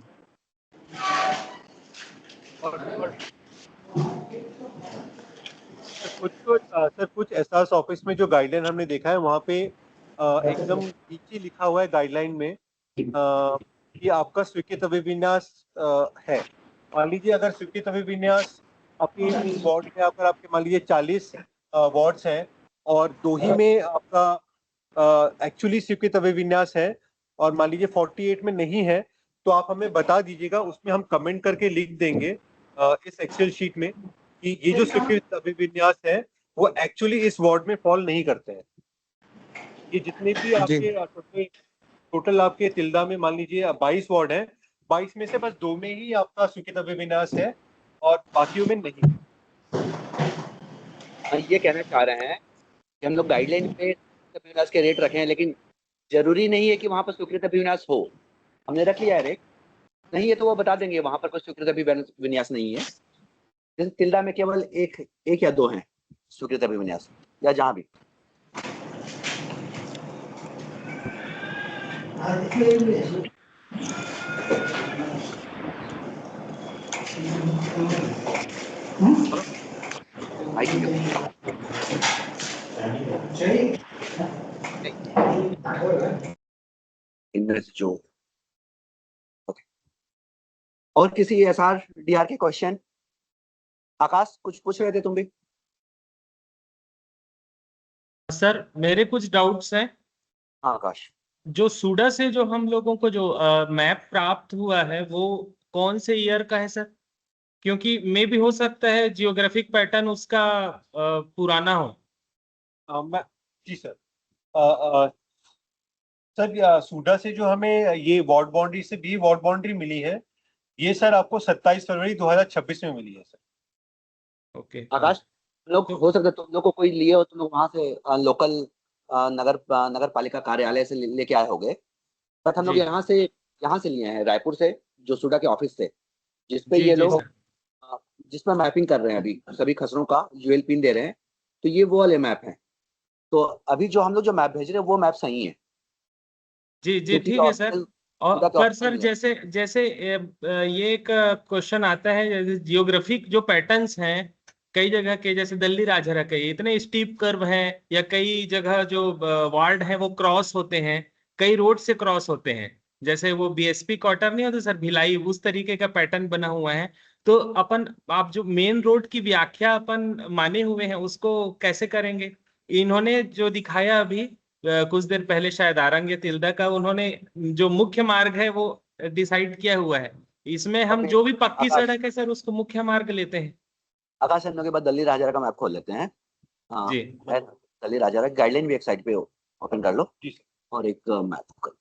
सर कुछ एहसास ऑफिस में जो गाइडलाइन हमने देखा है, वहाँ पे एकदम नीचे लिखा हुआ है गाइडलाइन में कि आपका स्वीकृत अभिविन्यास है। मान लीजिए अगर स्वीकृत अभिविन्यास आपके इस वार्ड में अगर आपके मान लीजिए 40 वार्ड्स हैं और 2 ही में आपका एक्चुअली स्वीकृत अभिविन्यास है और मान लीजिए 48 में नहीं है, तो आप हमें बता दीजिएगा, उसमें हम कमेंट करके लिख देंगे इस एक्सेल शीट में कि ये जो स्वीकृत अभिविन्यास है वो एक्चुअली इस वार्ड में फॉल नहीं करते हैं। ये जितने भी आपके टोटल आपके तिल्दा में मान लीजिए 22 वार्ड है, 22 में से बस 2 में ही आपका स्वीकृत अभिविन्यास है और बाकियों में नहीं। ये कहना चाह रहे हैं कि हम लोग गाइडलाइन पे अभिविन्यास के रेट रखे हैं, लेकिन जरूरी नहीं है कि वहां पर स्वीकृत अभिविन्यास हो। हमने रख लिया है रेट, नहीं है तो वो बता देंगे वहां पर कोई स्वीकृत अभिविन्यास नहीं है। जैसे तिल्दा में केवल एक या 2 हैं स्वीकृत अभिविन्यास, या जहां भी। इनमें से जो ओके। और किसी एसआर डीआर के क्वेश्चन? आकाश कुछ पूछ रहे थे तुम भी? सर मेरे कुछ डाउट्स हैं। हाँ आकाश। जो सूडा से जो हम लोगों को जो मैप प्राप्त हुआ है वो कौन से ईयर का है सर? क्योंकि मे भी हो सकता है जियोग्राफिक पैटर्न उसका पुराना हो। जी सर। सर सूडा से जो हमें ये वार्ड बाउंड्री से भी वार्ड बाउंड्री मिली है, ये सर आपको 27 फरवरी 2026 में मिली है सर। ओके आकाश, तुम लोग हो सकता है तुम लोग को कोई लिए हो, तुम लोग वहां से लोकल नगर पालिका कार्यालय से लेके आए होंगे, बट हम लोग यहाँ से लिए हैं, रायपुर से, जो सूडा के ऑफिस से, जिसपे ये लोग जिसमें मैपिंग कर रहे हैं अभी सभी खसरों का यूएल पिन दे रहे हैं। तो ये वो वाले मैप हैं। तो अभी जो हम लोग जो मैप भेज रहे हैं वो मैप सही है। जी ठीक है सर। और पर सर जैसे ये एक क्वेश्चन आता है, जैसे जियोग्राफिक जो पैटर्न्स हैं कई जगह के, जैसे दल्ली राजहरा के इतने स्टीप कर्व हैं, या कई जगह जो वार्ड है वो क्रॉस होते हैं, कई रोड से क्रॉस होते हैं, जैसे वो बीएसपी क्वार्टर नहीं होता सर भिलाई, उस तरीके का पैटर्न बना हुआ है। तो आप जो मेन रोड की व्याख्या अपन माने हुए हैं उसको कैसे करेंगे? इन्होंने जो दिखाया अभी कुछ देर पहले शायद आरंग या तिल्दा का, उन्होंने जो मुख्य मार्ग है वो डिसाइड किया हुआ है, इसमें हम जो भी पक्की सड़क है सर उसको मुख्य मार्ग लेते हैं। आकाश, हम लोग के बाद दल्ली राजहरा का मैप खोल लेते हैं। हाँ जी दल्ली राजहरा गाइडलाइन भी एक साइड पे ओपन कर लो और एक मैप कर।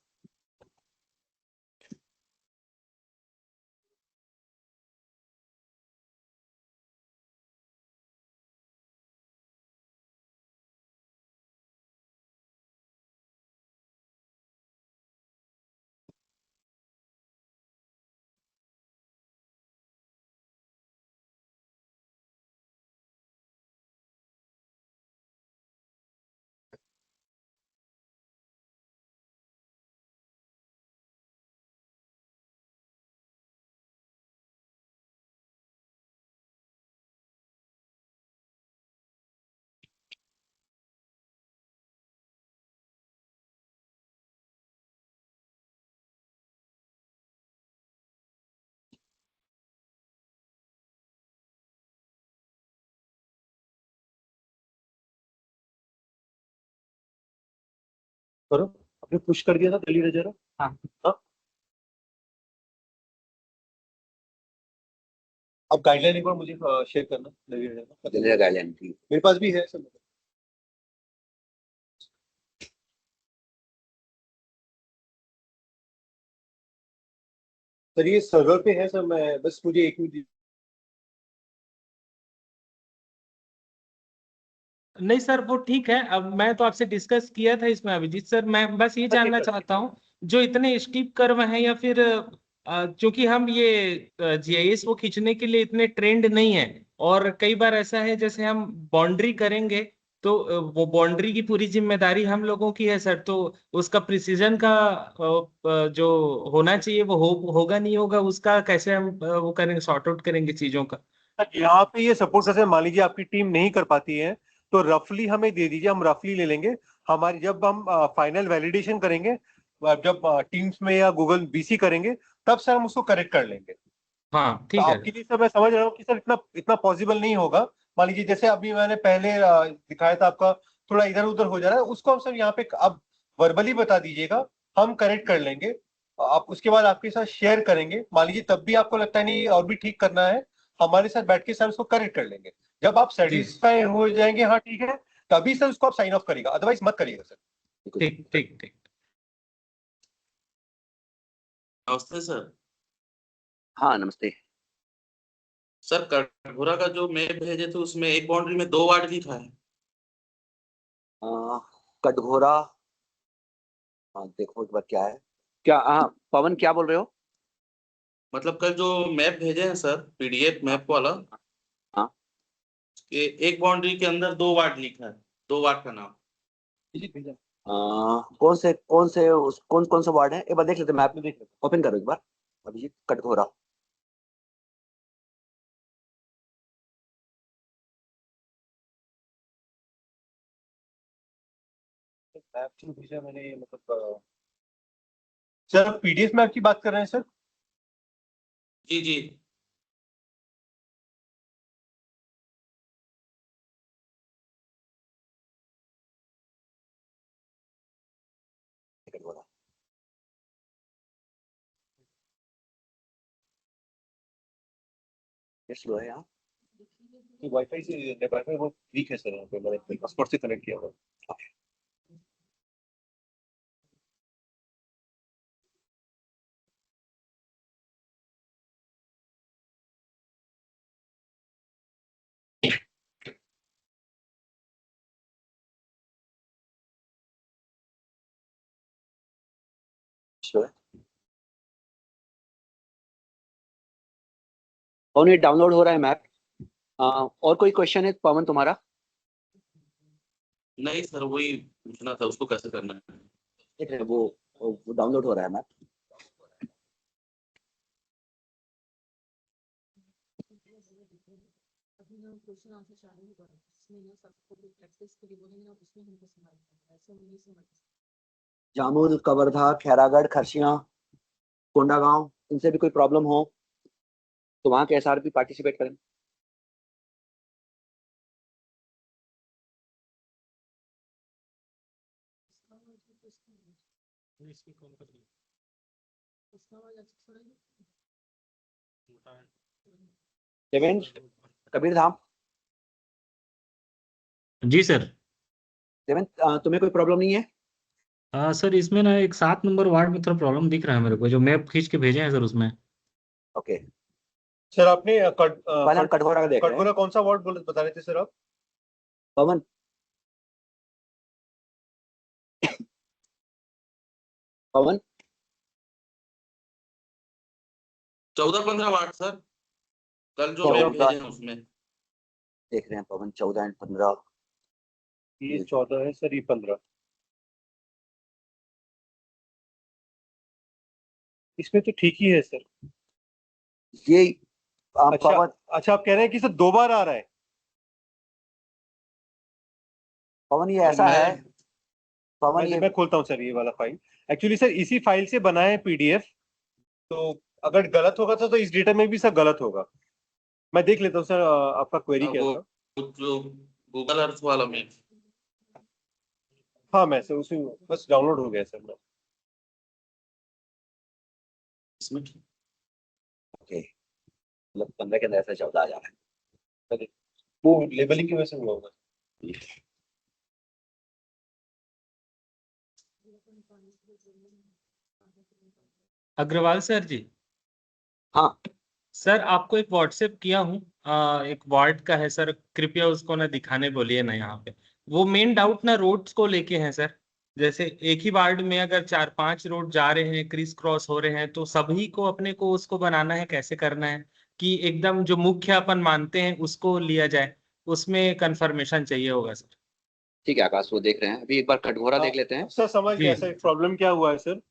करो, आपने पुश कर दिया था दल्ली राजहरा। हाँ अब गाइडलाइन एक बार मुझे शेयर करना दल्ली राजहरा गाइडलाइन थी मेरे पास भी है सर। सर ये सर्वर पे है सर, मैं बस मुझे 1 मिनट। नहीं सर वो ठीक है। अब मैं तो आपसे डिस्कस किया था इसमें अभिजीत सर, मैं बस ये जानना चाहता हूँ जो इतने स्टीप कर्व हैं, या फिर क्योंकि हम ये जीआईएस वो खींचने के लिए इतने ट्रेंड नहीं है, और कई बार ऐसा है जैसे हम बाउंड्री करेंगे तो वो बाउंड्री की पूरी जिम्मेदारी हम लोगों की है सर, तो उसका प्रिसीजन का जो होना चाहिए वो होगा नहीं होगा, उसका कैसे हम वो करेंगे, सॉर्ट आउट करेंगे चीजों का? यहाँ पे ये सपोर्ट कैसे, मान लीजिए आपकी टीम नहीं कर पाती है तो रफली हमें दे दीजिए, हम रफली ले लेंगे। हमारी जब हम फाइनल वैलिडेशन करेंगे जब टीम्स में या गूगल बीसी करेंगे तब सर हम उसको करेक्ट कर लेंगे। हाँ तो ठीक है। आपके लिए सर मैं समझ रहा हूँ कि सर इतना इतना पॉसिबल नहीं होगा। मान लीजिए जैसे अभी मैंने पहले दिखाया था, आपका थोड़ा इधर उधर हो जा रहा है, उसको हम सर यहाँ पे आप वर्बली बता दीजिएगा, हम करेक्ट कर लेंगे। आप उसके बाद आपके साथ शेयर करेंगे। मान लीजिए तब भी आपको लगता है नहीं और भी ठीक करना है, हमारे साथ बैठ के सर उसको करेक्ट कर लेंगे। जब आप सेटिस्फाई हो जाएंगे, हाँ ठीक है, तभी सर उसको आप साइन ऑफ करिएगा, अदरवाइज मत करिएगा सर। ठीक ठीक ठीक। नमस्ते सर। हाँ नमस्ते। सर कटघोरा का जो मैप भेजे थे उसमें एक बाउंड्री में 2 वार्ड लिखा है। कटघोरा, देखो एक बार क्या है, क्या पवन क्या बोल रहे हो? मतलब कल जो मैप भेजे हैं सर, पीडीएफ मैप वाला, हाँ। एक बाउंड्री के अंदर 2 वार्ड लिखा है, 2 वार्ड का नाम। कौन कौन से वार्ड है, एक बार देख लेते, मैप में देख लेते, ओपन करो एक बार अभिजीत। कटघोरा, मैप जो भेजा मैंने, मतलब सर आप पीडीएफ मैप की बात कर रहे हैं सर? जी जी। कटघोरा स्लो है यहाँ। वाईफाई से, वाईफाई वो वीक है सर यहाँ पे, मैंने हॉटस्पॉट से कनेक्ट किया हुआ। स्लो है और ये डाउनलोड हो रहा है मैप। और कोई क्वेश्चन है पवन तुम्हारा? नहीं सर, वही पूछना था उसको कैसे करना है। देख रहे हैं, वो डाउनलोड हो रहा है मैप। जामुन, कवर्धा, खैरागढ़, खरसिया, कोंडागांव, इनसे भी कोई प्रॉब्लम हो तो वहां के एसआरपी पार्टिसिपेट करें। देवेंद्र, कबीर धाम। जी सर। देवेंद्र, तुम्हें कोई प्रॉब्लम नहीं है? सर इसमें ना एक 7 नंबर वार्ड में थोड़ा प्रॉब्लम दिख रहा है मेरे को, जो मैप खींच के भेजे हैं सर उसमें। ओके, सर आपने पहले हम कटघोरा का देख रहे हैं। कटघोरा कौन सा वार्ड बता रहे थे सर आप? पवन, पवन 14-15 वार्ड सर, कल जो मैप 14 भेजे हैं उसमें। देख रहे हैं पवन, 14 एंड 15। ये 14 है सर, ये 15। इसमें तो ठीक ही है सर। ये अच्छा पवन, अच्छा, आप कह रहे हैं कि सर 2 बार आ रहा है? पवन ये ऐसा है, पवन ये मैं खोलता हूँ सर ये वाला फाइल। एक्चुअली सर इसी फाइल से बना है पीडीएफ, तो अगर गलत होगा तो इस डेटा में भी सर गलत होगा। मैं देख लेता हूँ सर आपका क्वेरी क्या था। जो गूगल अर्थ वाला मैप। हाँ मैं सर उसी बस डाउनलोड हो गया सर मैं इसमें। ओके, मतलब 15 के अंदर ऐसा 14 आ जा रहा है। वो लेबलिंग की वजह से हुआ होगा। अग्रवाल सर जी। हाँ सर आपको एक व्हाट्सएप किया हूँ, एक वार्ड का है सर, कृपया उसको ना दिखाने बोलिए ना यहाँ पे। वो मेन डाउट ना रोड्स को लेके है सर। जैसे एक ही वार्ड में अगर 4-5 रोड जा रहे हैं, क्रिस क्रॉस हो रहे हैं, तो सभी को अपने को उसको बनाना है, कैसे करना है कि एकदम जो मुख्य अपन मानते हैं उसको लिया जाए, उसमें कंफर्मेशन चाहिए होगा सर। ठीक है आकाश, वो देख रहे हैं, अभी एक बार कटघोरा देख लेते हैं। सर समझ गया सर प्रॉब्लम क्या हुआ है सर।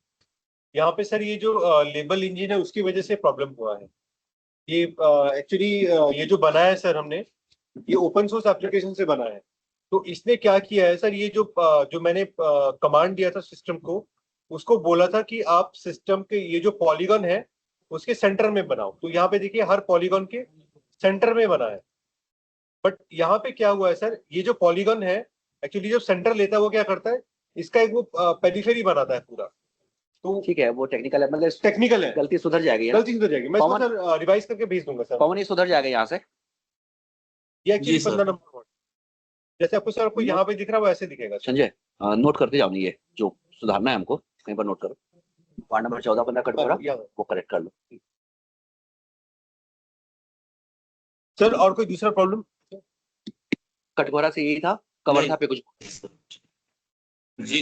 यहाँ पे सर ये जो लेबल इंजन है उसकी वजह से प्रॉब्लम हुआ है। ये एक्चुअली ये जो बना है सर हमने, ये ओपन सोर्स एप्लीकेशन से बना है। तो इसने क्या किया है सर, ये जो मैंने कमांड दिया था सिस्टम को, उसको बोला था कि आप सिस्टम के ये जो पॉलीगन है उसके सेंटर में बनाओ। तो यहाँ पे देखिए हर पॉलीगन के सेंटर में बना है। बट यहाँ पे क्या हुआ है सर, ये जो पॉलीगन है एक्चुअली जो सेंटर लेता है वो क्या करता है, इसका एक वो पेरिफेरी बनाता है पूरा। तो ठीक है, वो टेक्निकल है, मतलब टेक्निकल है, गलती सुधर जाएगी, गलती सुधर जाएगी। मैं इसको सर रिवाइज करके भेज दूंगा सर। कॉमन ही सुधर जाएगा यहाँ से। ये एक्चुअली जी सर। 15 नंबर वार्ड, जैसे आपको सर आपको यहाँ पे दिख रहा है वो ऐसे दिखेगा। संजय नोट करते जाओ, ये जो सुधारना है हमको कहीं पर नोट करो। वार्ड नंबर 14-15 कटघोरा, वो करेक्ट कर लो सर। और कोई दूसरा प्रॉब्लम? कटघोरा से यही था, कवर्धा पे कुछ? जी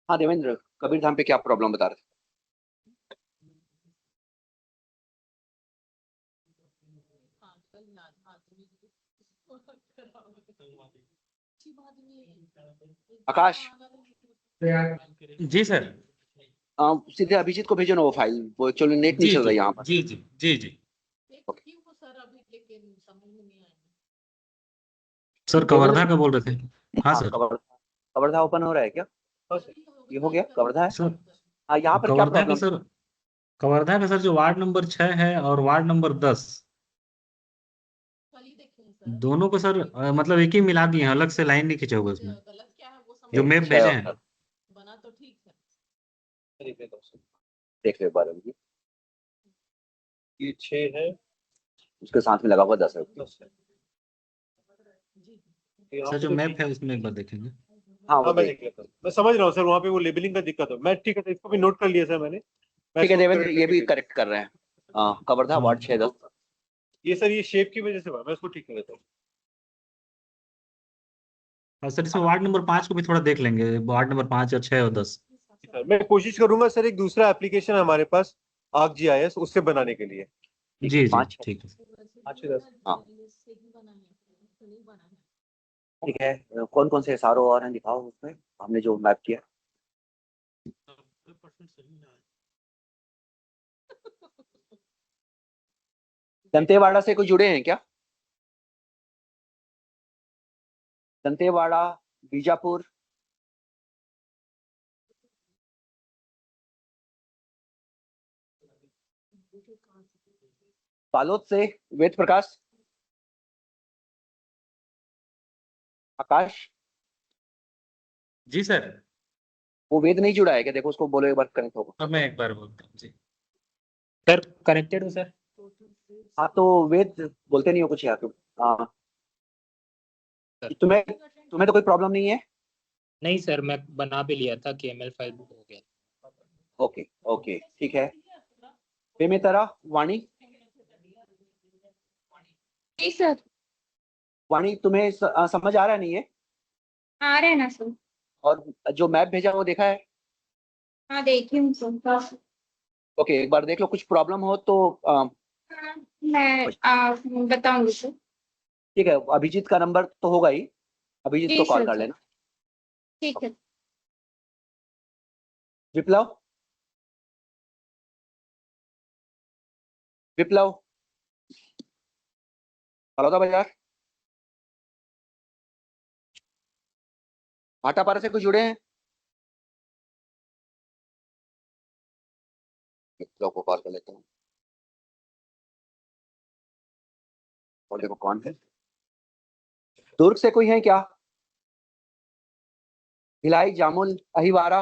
हाँ देवेंद्र, कबीरधाम पे क्या प्रॉब्लम बता रहे थे? आकाश जी सर। सीधे अभिजीत को भेजो ना वो फाइल, वो एक्चुअली नेट नहीं जी चल रहा जी यहाँ पर। जी जी जी जी सर, कवर्धा का बोल रहे थे? हाँ सर। कवर्धा ओपन हो रहा है क्या? ये हो गया कवर्धा है सर हाँ, यहाँ पर क्या कवर्धा का प्रॉब्लम? सर, कवर्धा का सर जो वार्ड नंबर 6 है और वार्ड नंबर 10, दोनों को सर मतलब एक ही मिला दिए हैं, अलग से लाइन नहीं खींचा हुआ उसमें, जो मैप भेजे हैं। देख लो एक बार अभी। ये 6 है, उसके साथ में लगा हुआ 10 है। 10 है। सर जो मैप है उसमें एक बार देखेंगे। हाँ वो हाँ मैं देख। देख लेता हूँ, मैं समझ रहा हूँ सर, वहाँ पे वो लेबलिंग का दिक्कत है। मैं ठीक है, इसको भी नोट कर लिया सर मैंने। ठीक है देवेंद्र, ये भी करेक्ट कर रहे हैं। कवर्धा वार्ड 6-10। ये सर ये शेप की वजह से हुआ, मैं इसको ठीक कर लेता हूँ। और सर इसमें वार्ड नंबर 5 को भी थोड़ा देख लेंगे, वार्ड नंबर 5 और 6 और 10। सर मैं कोशिश करूंगा सर, एक दूसरा एप्लीकेशन है हमारे पास आर्क GIS, उससे बनाने के लिए। ठीक जी है, जी 5 ठीक है। 5-10 हाँ ठीक है। कौन कौन से SRO और हैं दिखाओ उसमें, हमने जो मैप किया। दंतेवाड़ा से कोई जुड़े हैं क्या? दंतेवाड़ा, बीजापुर, बालोद से वेद प्रकाश, आकाश। जी सर। वो वेद नहीं जुड़ा है क्या? देखो उसको बोलो एक बार कनेक्ट होगा। अब मैं एक बार बोलता हूँ जी। सर कनेक्टेड हो सर। हाँ तो वेद बोलते नहीं हो कुछ यहाँ पे। तुम्हें तुम्हें तो कोई प्रॉब्लम नहीं है? नहीं सर, मैं बना भी लिया था कि KML फाइल बुक हो गया। ओके ओके ठीक है। बेमेतरा वाणी। जी सर। वाणी तुम्हें समझ आ रहा नहीं है? आ रहे हैं ना सर। और जो मैप भेजा वो देखा है? हाँ देखी हूँ सर। ओके एक बार देख लो, कुछ प्रॉब्लम हो तो मैं बताऊंगी सर। ठीक है। अभिजीत का नंबर तो होगा ही, अभिजीत जी को कॉल सर, कर लेना। ठीक है। विप्लव, विप्लव, बड़ौदा बाजार, भाटापारा से कुछ जुड़े हैं? विप्लव को कॉल कर लेता हूँ और देखो कौन है। दुर्ग से कोई है क्या? भिलाई, जामुल, अहिवारा।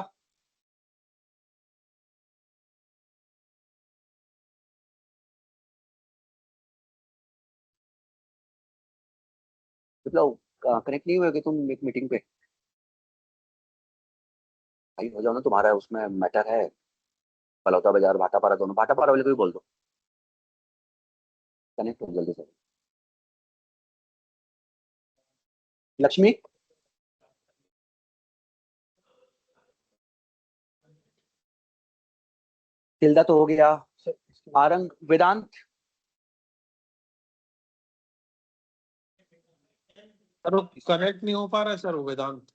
विप्लव कनेक्ट नहीं हुए कि तुम एक मीटिंग पे? भाई हो जाओ ना, तुम्हारा उसमें मैटर है। बलौदा बाजार, भाटापारा, दोनों। भाटापारा वाले को भी बोल दो कनेक्ट हो जल्दी से। लक्ष्मी, तिल्दा तो हो गया। आरंग, वेदांत। सर वो कनेक्ट नहीं हो पा रहा है सर, वो वेदांत।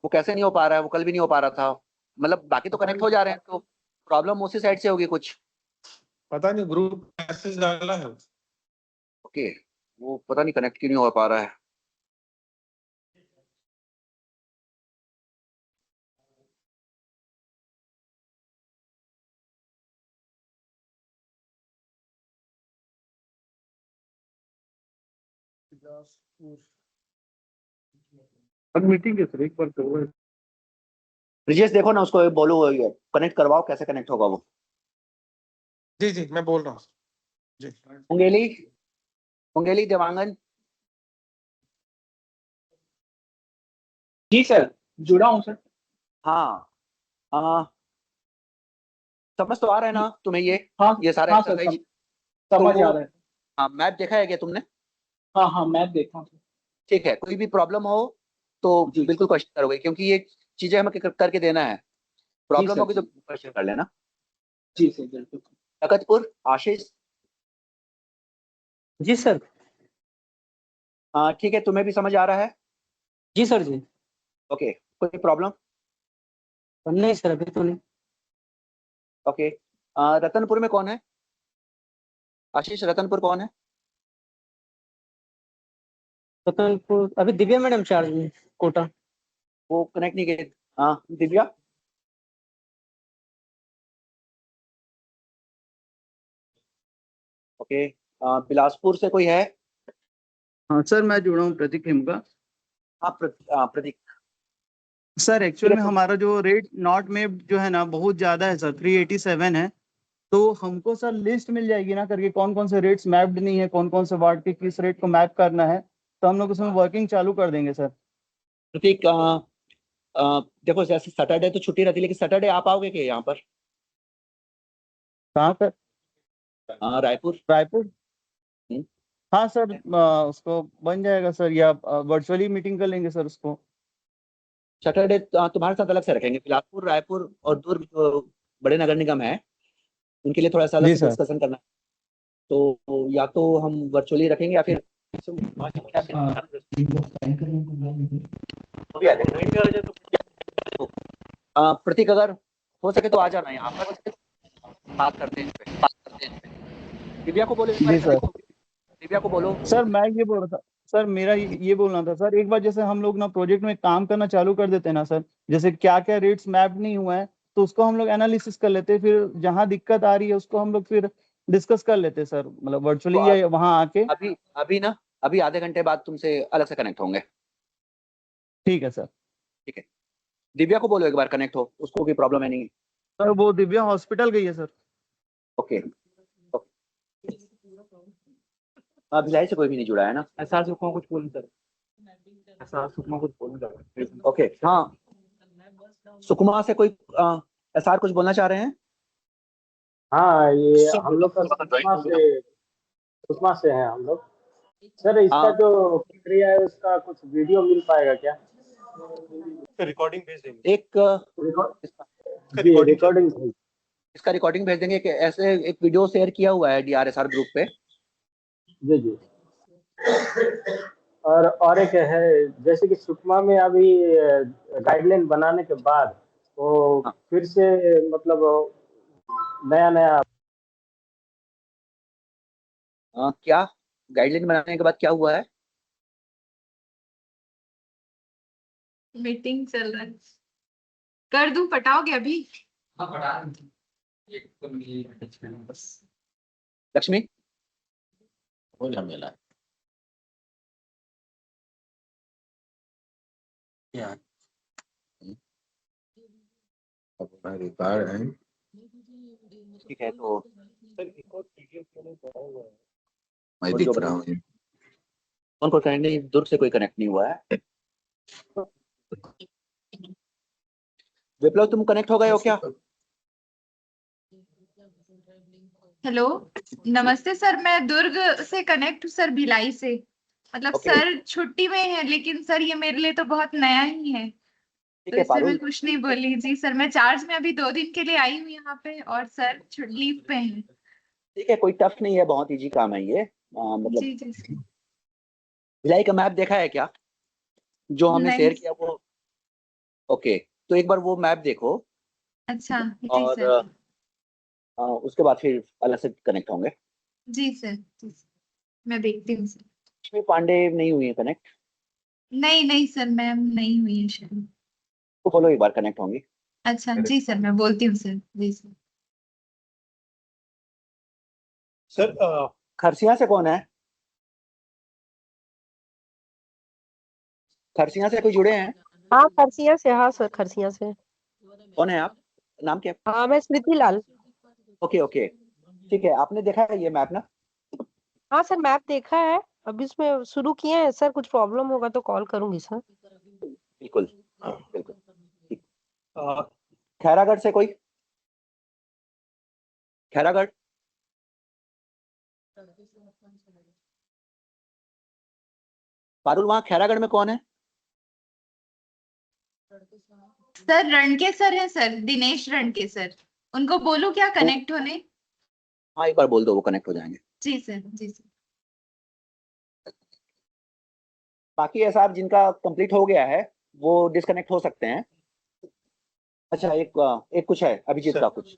वो कैसे नहीं हो पा रहा है? वो कल भी नहीं हो पा रहा था। मतलब बाकी तो कनेक्ट हो जा रहे हैं, तो प्रॉब्लम उसी साइड से होगी कुछ। पता नहीं, ग्रुप मैसेज डाला है। ओके, वो पता नहीं कनेक्ट क्यों नहीं हो पा रहा है। मीटिंग है सर, एक बार करो। ब्रिजेश देखो ना, उसको बोलो कनेक्ट करवाओ, कैसे कनेक्ट होगा वो। जी जी मैं बोल रहा हूँ जी। मुंगेली, मुंगेली देवांगन। जी सर, जुड़ा हूँ सर। हाँ, समझ तो आ रहा है ना तुम्हें ये? हाँ ये सारा हाँ सर, एक्सरसाइज समझ तो आ रहा है। हाँ, मैप देखा है क्या तुमने? हाँ हाँ मैं देखा हूँ। ठीक है, कोई भी प्रॉब्लम हो तो जी। बिल्कुल क्वेश्चन करोगे, क्योंकि ये चीजें हमें करके देना है। प्रॉब्लम सर, होगी तो जी। क्वेश्चन कर लेना। जी सर बिल्कुल। तकतपुर आशीष। जी सर। ठीक है, तुम्हें भी समझ आ रहा है? जी सर जी। ओके, कोई प्रॉब्लम? नहीं सर, अभी तो नहीं। ओके, रतनपुर में कौन है? आशीष, रतनपुर कौन है? रतनपुर अभी दिव्या मैडम चार्ज में, कोटा। वो कनेक्ट नहीं किए। हाँ, दिव्या। ओके, बिलासपुर से कोई है? हाँ सर, मैं जुड़ा हूँ प्रतीक हेमका। हाँ, प्रतीक। सर एक्चुअल में हमारा जो रेट नॉट मैप जो है ना बहुत ज्यादा है सर, 387 है। तो हमको सर लिस्ट मिल जाएगी ना करके कौन कौन से रेट्स मैप्ड नहीं है, कौन कौन से वार्ड के किस रेट को मैप करना है, तो हम लोग उसमें वर्किंग चालू कर देंगे सर। प्रतीक, देखो जैसे सैटरडे तो छुट्टी रहती है, लेकिन सैटरडे आप आओगे क्या यहाँ पर? कहाँ पर? रायपुर। रायपुर। हम्म। हाँ सर, उसको बन जाएगा सर, या वर्चुअली मीटिंग कर लेंगे सर उसको। सैटरडे तुम्हारे साथ अलग से रखेंगे। बिलासपुर, रायपुर और दुर्ग जो बड़े नगर निगम है, उनके लिए थोड़ा सा अलग जी से सर। डिस्कशन करना है। तो या तो हम वर्चुअली रखेंगे या फिर प्रतीक, अगर हो सके तो आ जाना यहाँ पर, बात करते हैं इस पे। दिव्या को बोलो, जी सर। दिव्या को बोलो। सर मैं ये बोल रहा था सर, मेरा ये बोलना था सर, एक बार जैसे हम लोग ना प्रोजेक्ट में काम करना चालू कर देते हैं ना सर, जैसे क्या क्या रेट्स मैप नहीं हुआ है तो उसको हम लोग एनालिसिस कर लेते हैं, फिर जहाँ दिक्कत आ रही है उसको हम लोग फिर डिस्कस कर लेते हैं सर, मतलब तो वर्चुअली या वहाँ आके। अभी आधे घंटे बाद तुमसे अलग से कनेक्ट होंगे। ठीक है सर। ठीक है, दिव्या को बोलो एक बार कनेक्ट हो, उसको कोई प्रॉब्लम है नहीं? सर वो दिव्या हॉस्पिटल गई है सर। ओके, भिलाई से कोई भी नहीं जुड़ा है ना? एसआर सुकमा कुछ बोलूं सर? एसआर सुकमा कुछ बोलूं सर? ओके, हाँ, सुकमा से कोई एसआर कुछ बोलना चाह रहे हैं? हाँ, ये हम लोग का सुषमा से हैं हम लोग। सर इसका जो प्रक्रिया है उसका कुछ वीडियो मिल पाएगा क्या? रिकॉर्डिंग भेज देंगे। रिकॉर्डिंग इसका रिकॉर्डिंग भेज देंगे कि ऐसे एक वीडियो शेयर किया हुआ है DRSR ग्रुप पे। जी जी। और एक है, जैसे कि सुकमा में अभी गाइडलाइन बनाने के बाद वो फिर से मतलब नया नया क्या गाइडलाइन बनाने के बाद क्या हुआ है? मीटिंग चल रहा है, कर दूं? पटाओगे अभी? हाँ पढ़ा बस। लक्ष्मी, हो झमेला क्या रिकॉर्ड है? ठीक है, तो सर एक और पीडीएफ मैंने पढ़ा हुआ है। मैं दिख रहा हूँ। कौन को कनेक्ट नहीं, दुर्ग से कोई कनेक्ट नहीं हुआ है। विप्लव, तुम कनेक्ट हो गए हो क्या? हेलो, नमस्ते सर, मैं दुर्ग से कनेक्ट हूँ सर, भिलाई से। मतलब सर छुट्टी में है, लेकिन सर ये मेरे लिए तो बहुत नया ही है, तो इससे मैं कुछ नहीं बोली। जी सर, मैं चार्ज में अभी 2 दिन के लिए आई हूँ यहाँ पे, और सर लीव पे हैं। ठीक है, कोई टफ नहीं है, बहुत इजी काम है ये। मतलब जी जी। भिलाई का मैप देखा है क्या, जो हमने शेयर किया वो? ओके, तो एक बार वो मैप देखो। अच्छा जी सर। और उसके बाद फिर अलग से कनेक्ट होंगे। जी सर, मैं देखती हूँ सर। लक्ष्मी पांडे नहीं हुई है कनेक्ट? नहीं नहीं सर, मैम नहीं हुई है शायद। तो बोलो एक बार कनेक्ट होंगी। अच्छा जी सर, मैं बोलती हूँ सर। जी सर। सर खरसिया से कौन है? खरसिया से कोई जुड़े हैं? हाँ खरसिया से, हाँ सर खरसिया से। कौन है आप, नाम क्या? हाँ मैं स्मृति लाल। ओके ओके, ठीक है। आपने देखा है ये मैप ना? हाँ सर मैप देखा है, अभी इसमें शुरू किए हैं सर, कुछ प्रॉब्लम होगा तो कॉल करूंगी सर। बिल्कुल बिल्कुल ठीक। खैरागढ़ से कोई? खैरागढ़? पारुल वहाँ खैरागढ़ में कौन है? सर रणके सर है सर, दिनेश रणके सर, उनको बोलूं क्या कनेक्ट होने? हाँ एक बार बोल दो, वो कनेक्ट हो जाएंगे। जी सर, जी सर। बाकी ऐसा आप जिनका कंप्लीट हो गया है वो डिस्कनेक्ट हो सकते हैं। अच्छा एक कुछ है अभिजीत का कुछ।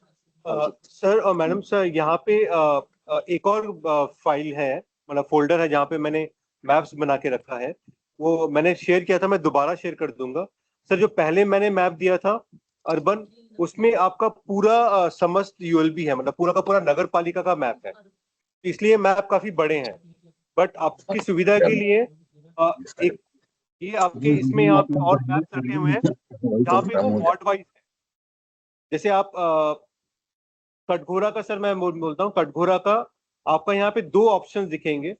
सर और मैडम सर यहाँ पे एक और फाइल है, मतलब फोल्डर है जहाँ पे मैंने मैप्स बना के रखा है, वो मैंने शेयर किया था, मैं दोबारा शेयर कर दूंगा सर। जो पहले मैंने मैप दिया था अर्बन, उसमें आपका पूरा समस्त यूएलबी है, मतलब पूरा का पूरा नगर पालिका का मैप है, इसलिए मैप काफी बड़े हैं। बट आपकी सुविधा के लिए एक ये आपके इसमें यहाँ पे और मैप रखे हुए हैं जहाँ पे वो वार्ड वाइज है। जैसे आप कटघोरा का सर मैं बोलता हूँ, कटघोरा का आपका यहाँ पे दो ऑप्शन दिखेंगे,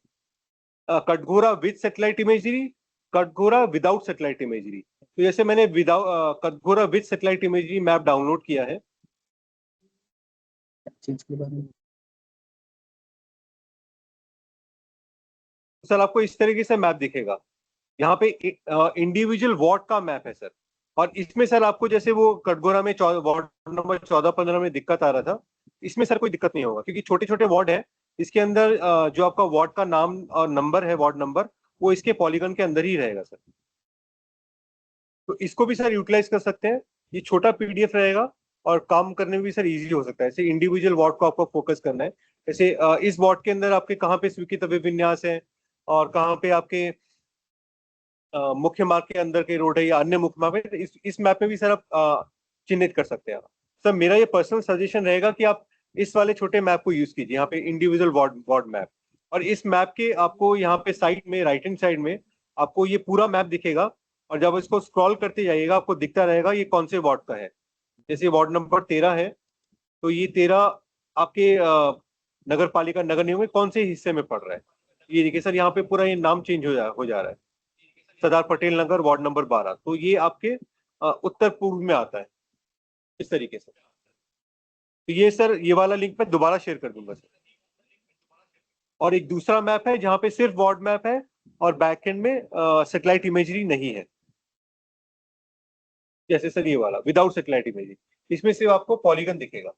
Katghora with satellite imagery, Katghora without satellite imagery. तो जैसे मैंने without Katghora with satellite imagery map download किया है, सर आपको इस तरीके से मैप दिखेगा। यहाँ पे इंडिविजुअल वार्ड का मैप है सर, और इसमें सर आपको जैसे वो कटघोरा में वार्ड नंबर 14-15 में दिक्कत आ रहा था, इसमें सर कोई दिक्कत नहीं होगा क्योंकि छोटे छोटे वार्ड है। इसके अंदर जो आपका वार्ड का नाम और नंबर है, वार्ड नंबर, वो इसके पॉलीगन के अंदर ही रहेगा सर। तो इसको भी सर यूटिलाइज कर सकते हैं, ये छोटा पीडीएफ रहेगा और काम करने में भी सर इजी हो सकता है। जैसे इंडिविजुअल वार्ड को आपको फोकस करना है, जैसे इस वार्ड के अंदर आपके कहाँ पे स्वीकृत अभिविन्यास है और कहाँ पे आपके मुख्य मार्ग के अंदर के रोड है या अन्य मुख्य मार्ग है, इस मैप में भी सर आप चिन्हित कर सकते हैं। सर मेरा ये पर्सनल सजेशन रहेगा कि आप इस वाले छोटे मैप को यूज कीजिए, यहाँ पे इंडिविजुअल वार्ड मैप। और इस मैप के आपको यहाँ पे साइड में राइट हैंड साइड में आपको ये पूरा मैप दिखेगा, और जब इसको स्क्रॉल करते जाइएगा आपको दिखता रहेगा ये कौन से वार्ड का है। जैसे वार्ड नंबर 13 है, तो ये 13 आपके नगर पालिका नगर निगम में कौन से हिस्से में पड़ रहा है, ये देखिए सर यहाँ पे पूरा ये नाम चेंज हो जा रहा है, सरदार पटेल नगर वार्ड नंबर 12, तो ये आपके उत्तर पूर्व में आता है इस तरीके से। तो ये सर ये वाला लिंक मैं दोबारा शेयर कर दूंगा सर। और एक दूसरा मैप है जहाँ पे सिर्फ वार्ड मैप है और बैक एंड में सैटेलाइट इमेजरी नहीं है, जैसे सर ये वाला विदाउट सैटेलाइट इमेजरी, इसमें सिर्फ आपको पॉलीगन दिखेगा।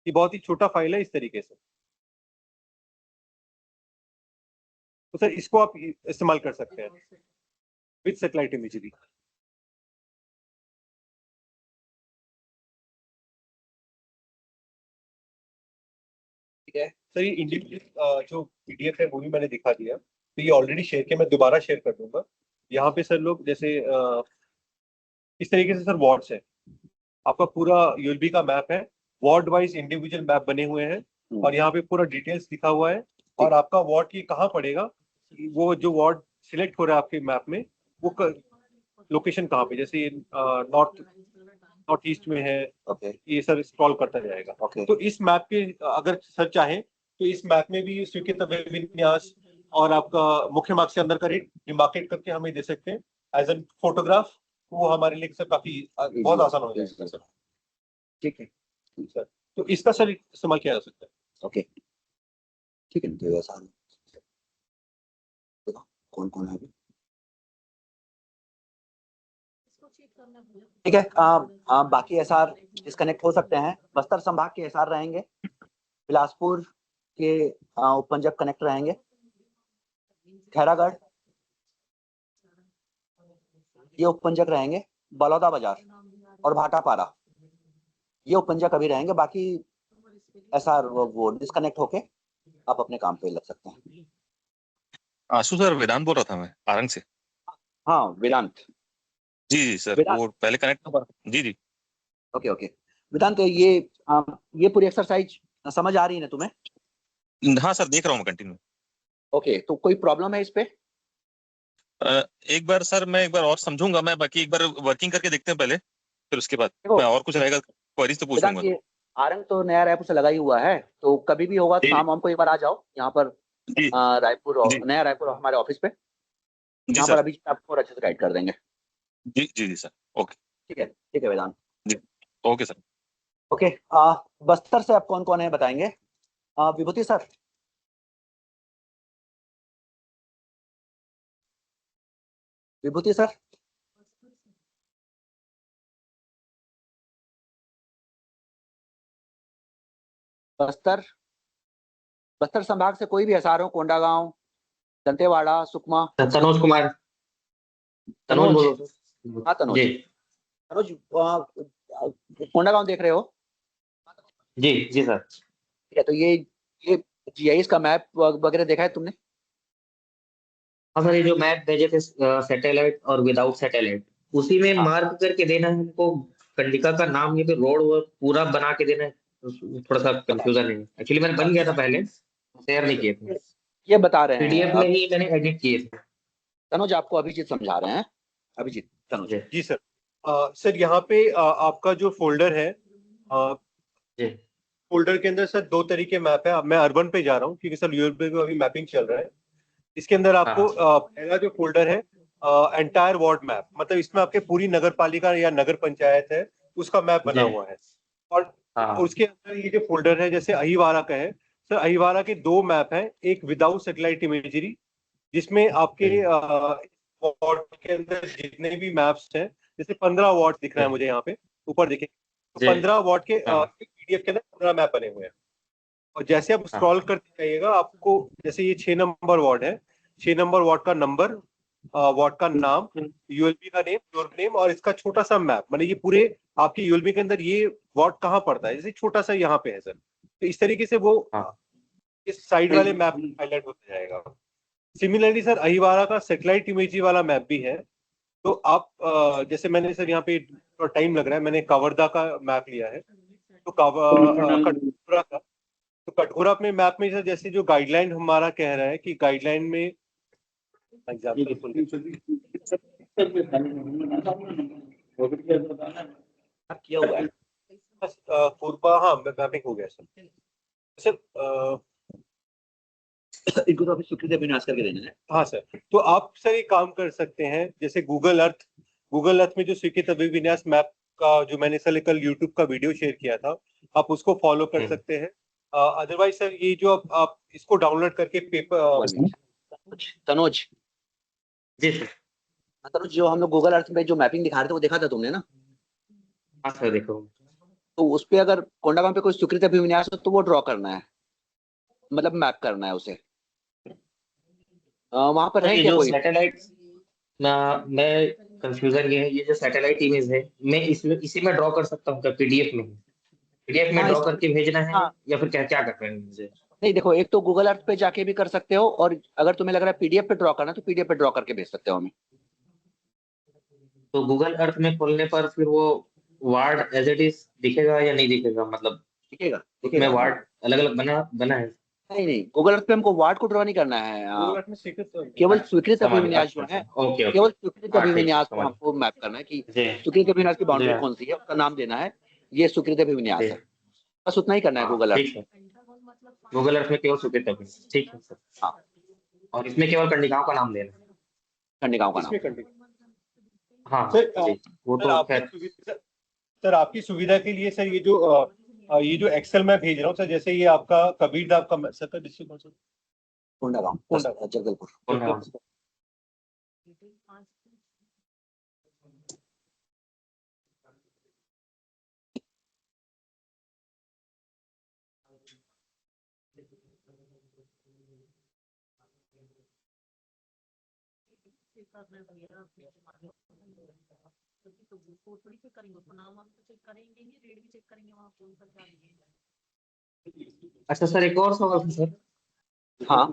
ये बहुत ही छोटा फाइल है इस तरीके से, तो सर इसको आप इस्तेमाल कर सकते हैं विद सैटेलाइट इमेजरी। ठीक है सर, ये इंडिविजुअल जो पीडीएफ है वो भी मैंने दिखा दिया, तो ये ऑलरेडी शेयर किया, मैं दोबारा शेयर कर दूंगा। यहाँ पे सर लोग जैसे इस तरीके से सर वार्ड्स है, आपका पूरा यूएलबी का मैप है, वार्ड वाइज इंडिविजुअल मैप बने हुए हैं, और यहाँ पे पूरा डिटेल्स लिखा हुआ है, और आपका वार्ड की कहाँ पड़ेगा, वो जो वार्ड सिलेक्ट हो रहा है आपके मैप में वो लोकेशन कहाँ पे, जैसे नॉर्थ ईस्ट में है। ये सर स्क्रॉल करता जाएगा। तो इस मैप के अगर सर चाहे तो इस मैप में भी स्वीकृत अभिविन्यास और आपका मुख्य मार्ग से अंदर का रेट डिमार्केट करके हमें दे सकते हैं एज एन फोटोग्राफ, वो हमारे लिए सर काफी बहुत आसान हो जाएगा सर। ठीक है सर, तो इसका सर इस्तेमाल किया जा सकता है। ओके ठीक है, तो आसान कौन कौन है अभी? ठीक है, बाकी एसआर डिस्कनेक्ट हो सकते हैं। बस्तर संभाग के एसआर रहेंगे, बिलासपुर के उपपंजक कनेक्ट रहेंगे, खैरागढ़ ये उपपंजक रहेंगे, बलौदा बाजार और भाटापारा ये उपपंजक अभी रहेंगे। बाकी एसआर वो डिस्कनेक्ट होके आप अपने काम पे लग सकते हैं। आशु सर, वेदांत बोल रहा था मैं आरंग से। हाँ वेदांत जी सर, वो पहले कनेक्ट हुआ। जी ओके ओके वेदांत, ये पूरी एक्सरसाइज समझ आ रही है ना तुम्हें? हाँ सर, देख रहा हूँ मैं कंटिन्यू। ओके, तो कोई प्रॉब्लम है इस पे? एक बार सर मैं एक बार और समझूंगा, मैं बाकी एक बार वर्किंग करके देखते हैं पहले, फिर उसके बाद मैं और कुछ रहेगा क्वेरीज तो पूछ लूंगा। ये आरंग तो नया रायपुर से लगा ही हुआ है, तो कभी भी होगा शाम हमको एक बार आ जाओ यहाँ पर रायपुर, नया रायपुर हमारे ऑफिस पे, यहाँ पर अभी आपको अच्छे से गाइड कर देंगे। जी जी जी सर, ओके ठीक है वेदांत जी, ओके सर। ओके, बस्तर से आप कौन कौन है बताएंगे? विभूति सर। विभूति सर। बस्तर संभाग से कोई भी एसआर हो, कोंडागांव, दंतेवाड़ा, सुकमा। तनोज कुमार। तनोज। हाँ तनोज। तनोज कोंडागांव देख रहे हो? जी जी सर। ठीक है, तो ये जीआईएस का मैप वगैरह देखा है तुमने? हाँ सर, ये जो मैप भेजे थे सैटेलाइट और विदाउट सैटेलाइट, उसी में मार्क करके देना है हमको। कंडिका का नाम, ये रोड पूरा बना के देना है, थोड़ा सा कंफ्यूजन है। एक्चुअली मैंने बन गया था पहले, शेयर नहीं किए थे। ये बता रहे हैं पीडीएफ में ही मैंने एडिट किए थे। तनुज आपको अभिजीत समझा रहे हैं। अभिजीत। तनुज जी सर। सर यहाँ पे आपका जो फोल्डर है, फोल्डर के अंदर सर 2 तरीके मैप है। अब मैं अर्बन पे जा रहा हूँ क्योंकि सर यूएल पे अभी मैपिंग चल रहा है। इसके अंदर आपको पहला जो फोल्डर है एंटायर वार्ड मैप, मतलब इसमें आपके पूरी नगर पालिका या नगर पंचायत है उसका मैप बना हुआ है। और उसके अंदर ये जो फोल्डर है जैसे अहिवारा का है सर, अहिवारा के 2 मैप हैं, एक विदाउट सैटेलाइट इमेजरी जिसमें आपके वार्ड के अंदर जितने भी मैप्स हैं, जैसे 15 वार्ड दिख रहा है मुझे यहाँ पे ऊपर देखें, तो 15 वार्ड के पीडीएफ के अंदर 15 मैप बने हुए हैं। और जैसे आप स्क्रॉल करते जाइएगा आपको, जैसे ये 6 नंबर वार्ड है, 6 नंबर वार्ड का नंबर, वार्ड का नाम, यूएलबी का नेम, योर नेम और इसका छोटा सा मैप, मतलब ये पूरे आपके यूएलबी के अंदर ये वार्ड कहाँ पड़ता है, जैसे छोटा सा यहाँ पे है सर, तो इस तरीके से वो इस साइड वाले मैप हाईलाइट होता जाएगा। सिमिलरली सर अहिवारा का सैटेलाइट इमेजरी वाला मैप भी है। तो आप जैसे मैंने सर यहाँ पे थोड़ा टाइम लग रहा है, मैंने कावरदा का मैप लिया है, तो कटघोरा का, तो कटघोरा में मैप में सर जैसे जो गाइडलाइन हमारा कह रहा है कि गाइडलाइन में किया हुआ है पूर्वा, हाँ मैपिंग हो गया सर। सर इनको तो अभी स्वीकृति अभिन्यास करके देना है। हाँ सर, तो आप सर एक काम कर सकते हैं, जैसे गूगल अर्थ में जो स्वीकृत अभिविन्यास मैप का जो मैंने सर कल यूट्यूब का वीडियो शेयर किया था, आप उसको फॉलो कर सकते हैं। अदरवाइज सर ये जो आप इसको डाउनलोड करके पेपर। तनुज जी सर। तनुज, जो हम लोग गूगल अर्थ में जो मैपिंग दिखा रहे थे वो देखा था तुमने ना? हाँ सर देखो। तो उस पे अगर कोंडागांव पे कोई स्वीकृत अभिविन्यास हो तो वो ड्रॉ करना है, मतलब मैप करना है उसे। वहां पर है क्या कोई सैटेलाइट? मैं कंफ्यूजन ये है, ये जो सैटेलाइट इमेज है मैं इसी में ड्रॉ कर सकता हूँ क्या? पीडीएफ में ड्रॉ करके भेजना है या फिर क्या करना है मुझे? नहीं देखो, एक तो गूगल अर्थ पे जाके भी कर सकते हो, और अगर तुम्हें लग रहा है पीडीएफ पे ड्रॉ करना तो पीडीएफ पे ड्रॉ करके भेज सकते हो हमें। तो गूगल अर्थ में खोलने पर फिर वो वार्ड एज इट इज दिखेगा या नहीं दिखेगा? मतलब दिखेगा उसमें वार्ड अलग अलग बना है? नहीं, गूगल अर्थ पे हमको वार्ड को ड्रॉ नहीं करना है, केवल स्वीकृत अभिविन्यास जो है, केवल स्वीकृत अभिविन्यास को हमको मैप करना है कि स्वीकृत अभिविन्यास की बाउंड्री कौन सी है, उसका नाम देना है, ये स्वीकृत अभिविन्यास है, बस उतना ही करना है गूगल अर्थ। गूगल अर्थ में केवल स्वीकृत अभिविन्यास, ठीक है सर। हाँ, और इसमें केवल कंडिकाओं का नाम देना है, कंडिकाओं का नाम। हाँ वो तो सर आपकी सुविधा के लिए सर ये जो एक्सेल मैं भेज रहा हूँ सर, जैसे ये आपका कबीरधाम का सर का डिस्ट्रिक्ट कौन सा? कोंडागांव, जगदलपुर। अच्छा सर, एक और सवाल सर। हाँ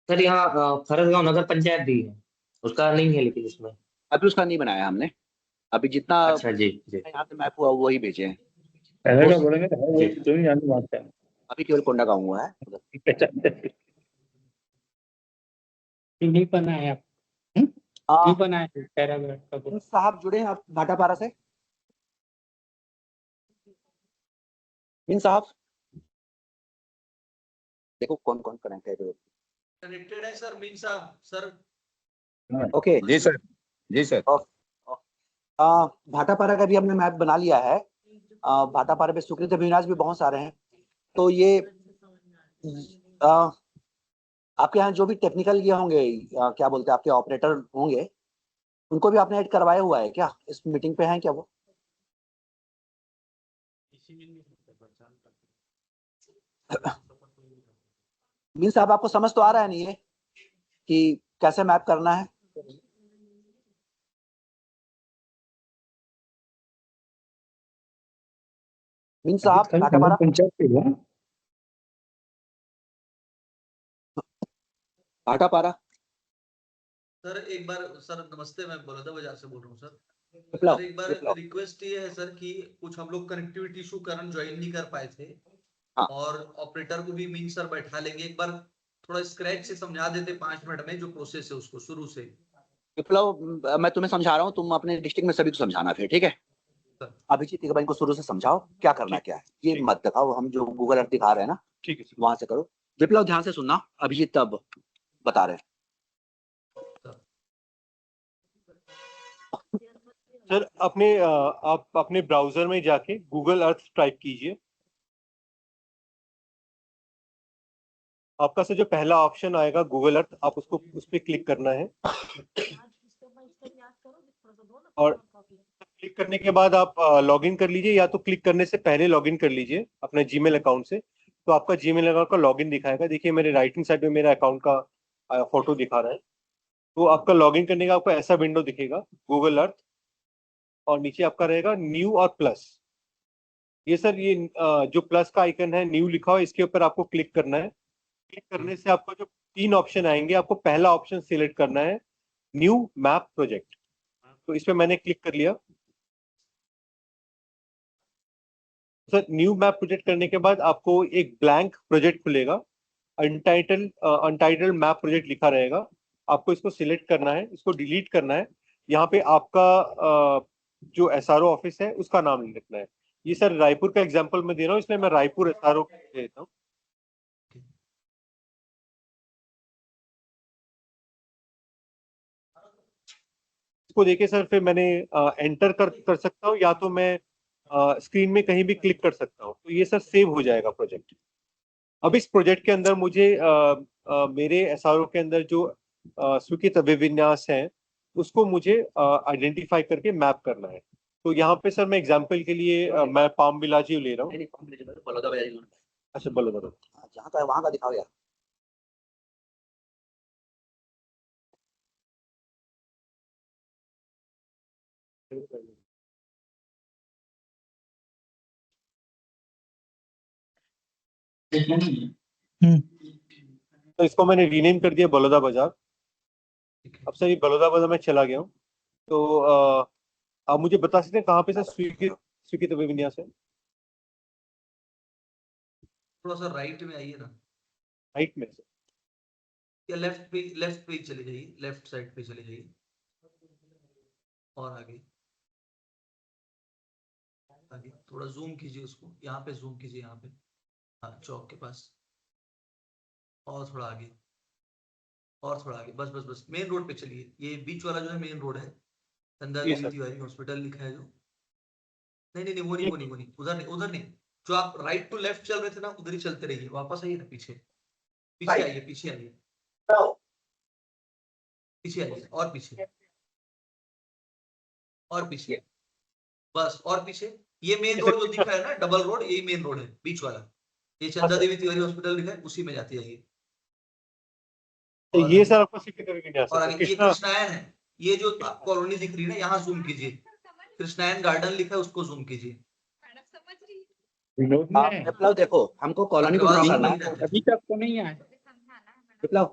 सर, यहाँ फरसगांव नगर पंचायत भी है, उसका नहीं है लेकिन इसमें अभी उसका नहीं बनाया हमने, अभी जितना अच्छा जी यहाँ से मैप हुआ वही भेजे हैं। पहले का बोलेंगे तो नहीं जानते बात है, अभी केवल कोंडागांव हुआ है। नहीं बनाया नहीं बनाया पैराग्राफ का मीन साहब जुड़े हैं आप भाटापारा से? मीन साहब देखो कौन कौन कनेक्टेड है। कनेक्टेड है सर मीन साहब सर। ओके जी सर, जी सर। भाटापारा का भी हमने मैप बना लिया है। भाटापारा पे सुकृत अभिविनाश भी बहुत सारे हैं। तो ये आपके यहाँ जो भी टेक्निकल ये होंगे क्या बोलते हैं आपके ऑपरेटर होंगे, उनको भी आपने ऐड करवाया हुआ है क्या? इस मीटिंग पे हैं क्या वो? मीन साहब आपको समझ तो आ रहा है नहीं है कि कैसे मैप करना है? मीन साहब भाटापारा भाटापारा सर एक बार सर नमस्ते, मैं बड़ौदा बाजार से बोल रहा हूँ सर। विप्लव, सर एक बार विप्लव। रिक्वेस्ट ये है सर कि कुछ हम लोग कनेक्टिविटी इशू कारण ज्वाइन नहीं कर पाए थे। हाँ। और ऑपरेटर को भी मीन सर बैठा लेंगे, एक बार थोड़ा स्क्रैच से समझा देते 5 मिनट में जो प्रोसेस है उसको शुरू से। विप्लव मैं तुम्हें समझा रहा हूँ, तुम अपने डिस्ट्रिक्ट में सभी को समझाना फिर, ठीक है? अभिजीत एक बार इनको शुरू से समझाओ क्या करना क्या है, ये मत दिखाओ, हम जो गूगल अर्थ दिखा रहे हैं ना, ठीक है वहां से करो। विप्लव ध्यान से सुनना, अभिजीत तब बता रहे हैं। सर आप अपने ब्राउजर में जाके गूगल अर्थ टाइप कीजिए। आपका से जो पहला ऑप्शन आएगा गूगल अर्थ, आप उसको उस पर क्लिक करना है। और क्लिक करने के बाद आप लॉगिन कर लीजिए, या तो क्लिक करने से पहले लॉगिन कर लीजिए अपने जीमेल अकाउंट से। तो आपका जीमेल अकाउंट का लॉगिन दिखाएगा। देखिए मेरे राइट हैंड साइड में मेरा अकाउंट का फोटो दिखा रहा है। तो आपका लॉगिन करने का आपको ऐसा विंडो दिखेगा गूगल अर्थ, और नीचे आपका रहेगा न्यू और प्लस। ये सर ये जो प्लस का आइकन है, न्यू लिखा हुआ, इसके ऊपर आपको क्लिक करना है। क्लिक करने से आपको जो 3 ऑप्शन आएंगे, आपको पहला ऑप्शन सिलेक्ट करना है न्यू मैप प्रोजेक्ट। तो इस पे मैंने क्लिक कर लिया। सर न्यू मैप प्रोजेक्ट करने के बाद आपको एक ब्लैंक प्रोजेक्ट खुलेगा, अनटाइटल्ड मैप प्रोजेक्ट लिखा रहेगा। आपको इसको सिलेक्ट करना है, इसको डिलीट करना है। यहाँ पे आपका जो एसआरओ ऑफिस है उसका नाम लिखना है। ये सर रायपुर का एग्जांपल मैं दे रहा हूँ, इसलिए मैं रायपुर एसआरओ दे देता हूँ। इसको देखे सर फिर मैंने एंटर कर सकता हूँ, या तो मैं स्क्रीन में कहीं भी क्लिक कर सकता हूँ। तो ये सर सेव हो जाएगा प्रोजेक्ट। अब इस प्रोजेक्ट के अंदर मुझे मेरे एसआरओ के अंदर जो स्वीकृत अभिविन्यास है उसको मुझे आइडेंटिफाई करके मैप करना है। तो यहाँ पे सर मैं एग्जांपल के लिए मैं पाम बिलाजी ले रहा हूँ। अच्छा बलोदा, जहाँ का है वहाँ का दिखाओ यार। तो इसको मैंने रीनेम कर दिया बलौदा बाजार। अब सर ये बलौदा बाजार में चला गया हूँ। तो आप मुझे बता सकते हैं कहाँ पे सर स्वीकृत अभिविन्यास है? थोड़ा सा राइट में आइए ना। राइट में सर, या लेफ्ट पे चले जाइए, लेफ्ट साइड पे चले जाइए और आगे आगे थोड़ा जूम कीजिए उसको, यहाँ पे जूम कीजिए, यहाँ पे हाँ चौक के पास, और थोड़ा आगे, और थोड़ा आगे, बस बस बस मेन रोड पे चलिए। ये बीच वाला जो है मेन रोड है, चंदा देवी तिवारी हॉस्पिटल लिखा है जो। नहीं नहीं नहीं वो नहीं वो नहीं वो नहीं, उधर नहीं। जो आप राइट टू लेफ्ट चल रहे थे ना, उधर ही चलते रहिए। वापस आइए ना, पीछे पीछे आइए, पीछे आइए, पीछे आइए, और पीछे, और पीछे, बस और पीछे। ये मेन रोड जो दिख रहा है ना, डबल रोड, यही मेन रोड है बीच वाला। ये चंदा देवी तिवारी हॉस्पिटल लिखा है, उसी में जाती है ये सर आपको स्वीकृत अभिविन्यास और है। आगे ये कृष्णायन है। ये जो कॉलोनी दिख रही है ना, यहाँ जूम कीजिए, कृष्णायन गार्डन लिखा है, उसको जूम कीजिए। विप्लव देखो, हमको कॉलोनी को ड्रॉ करना है, अभी तक तो नहीं आया विप्लव।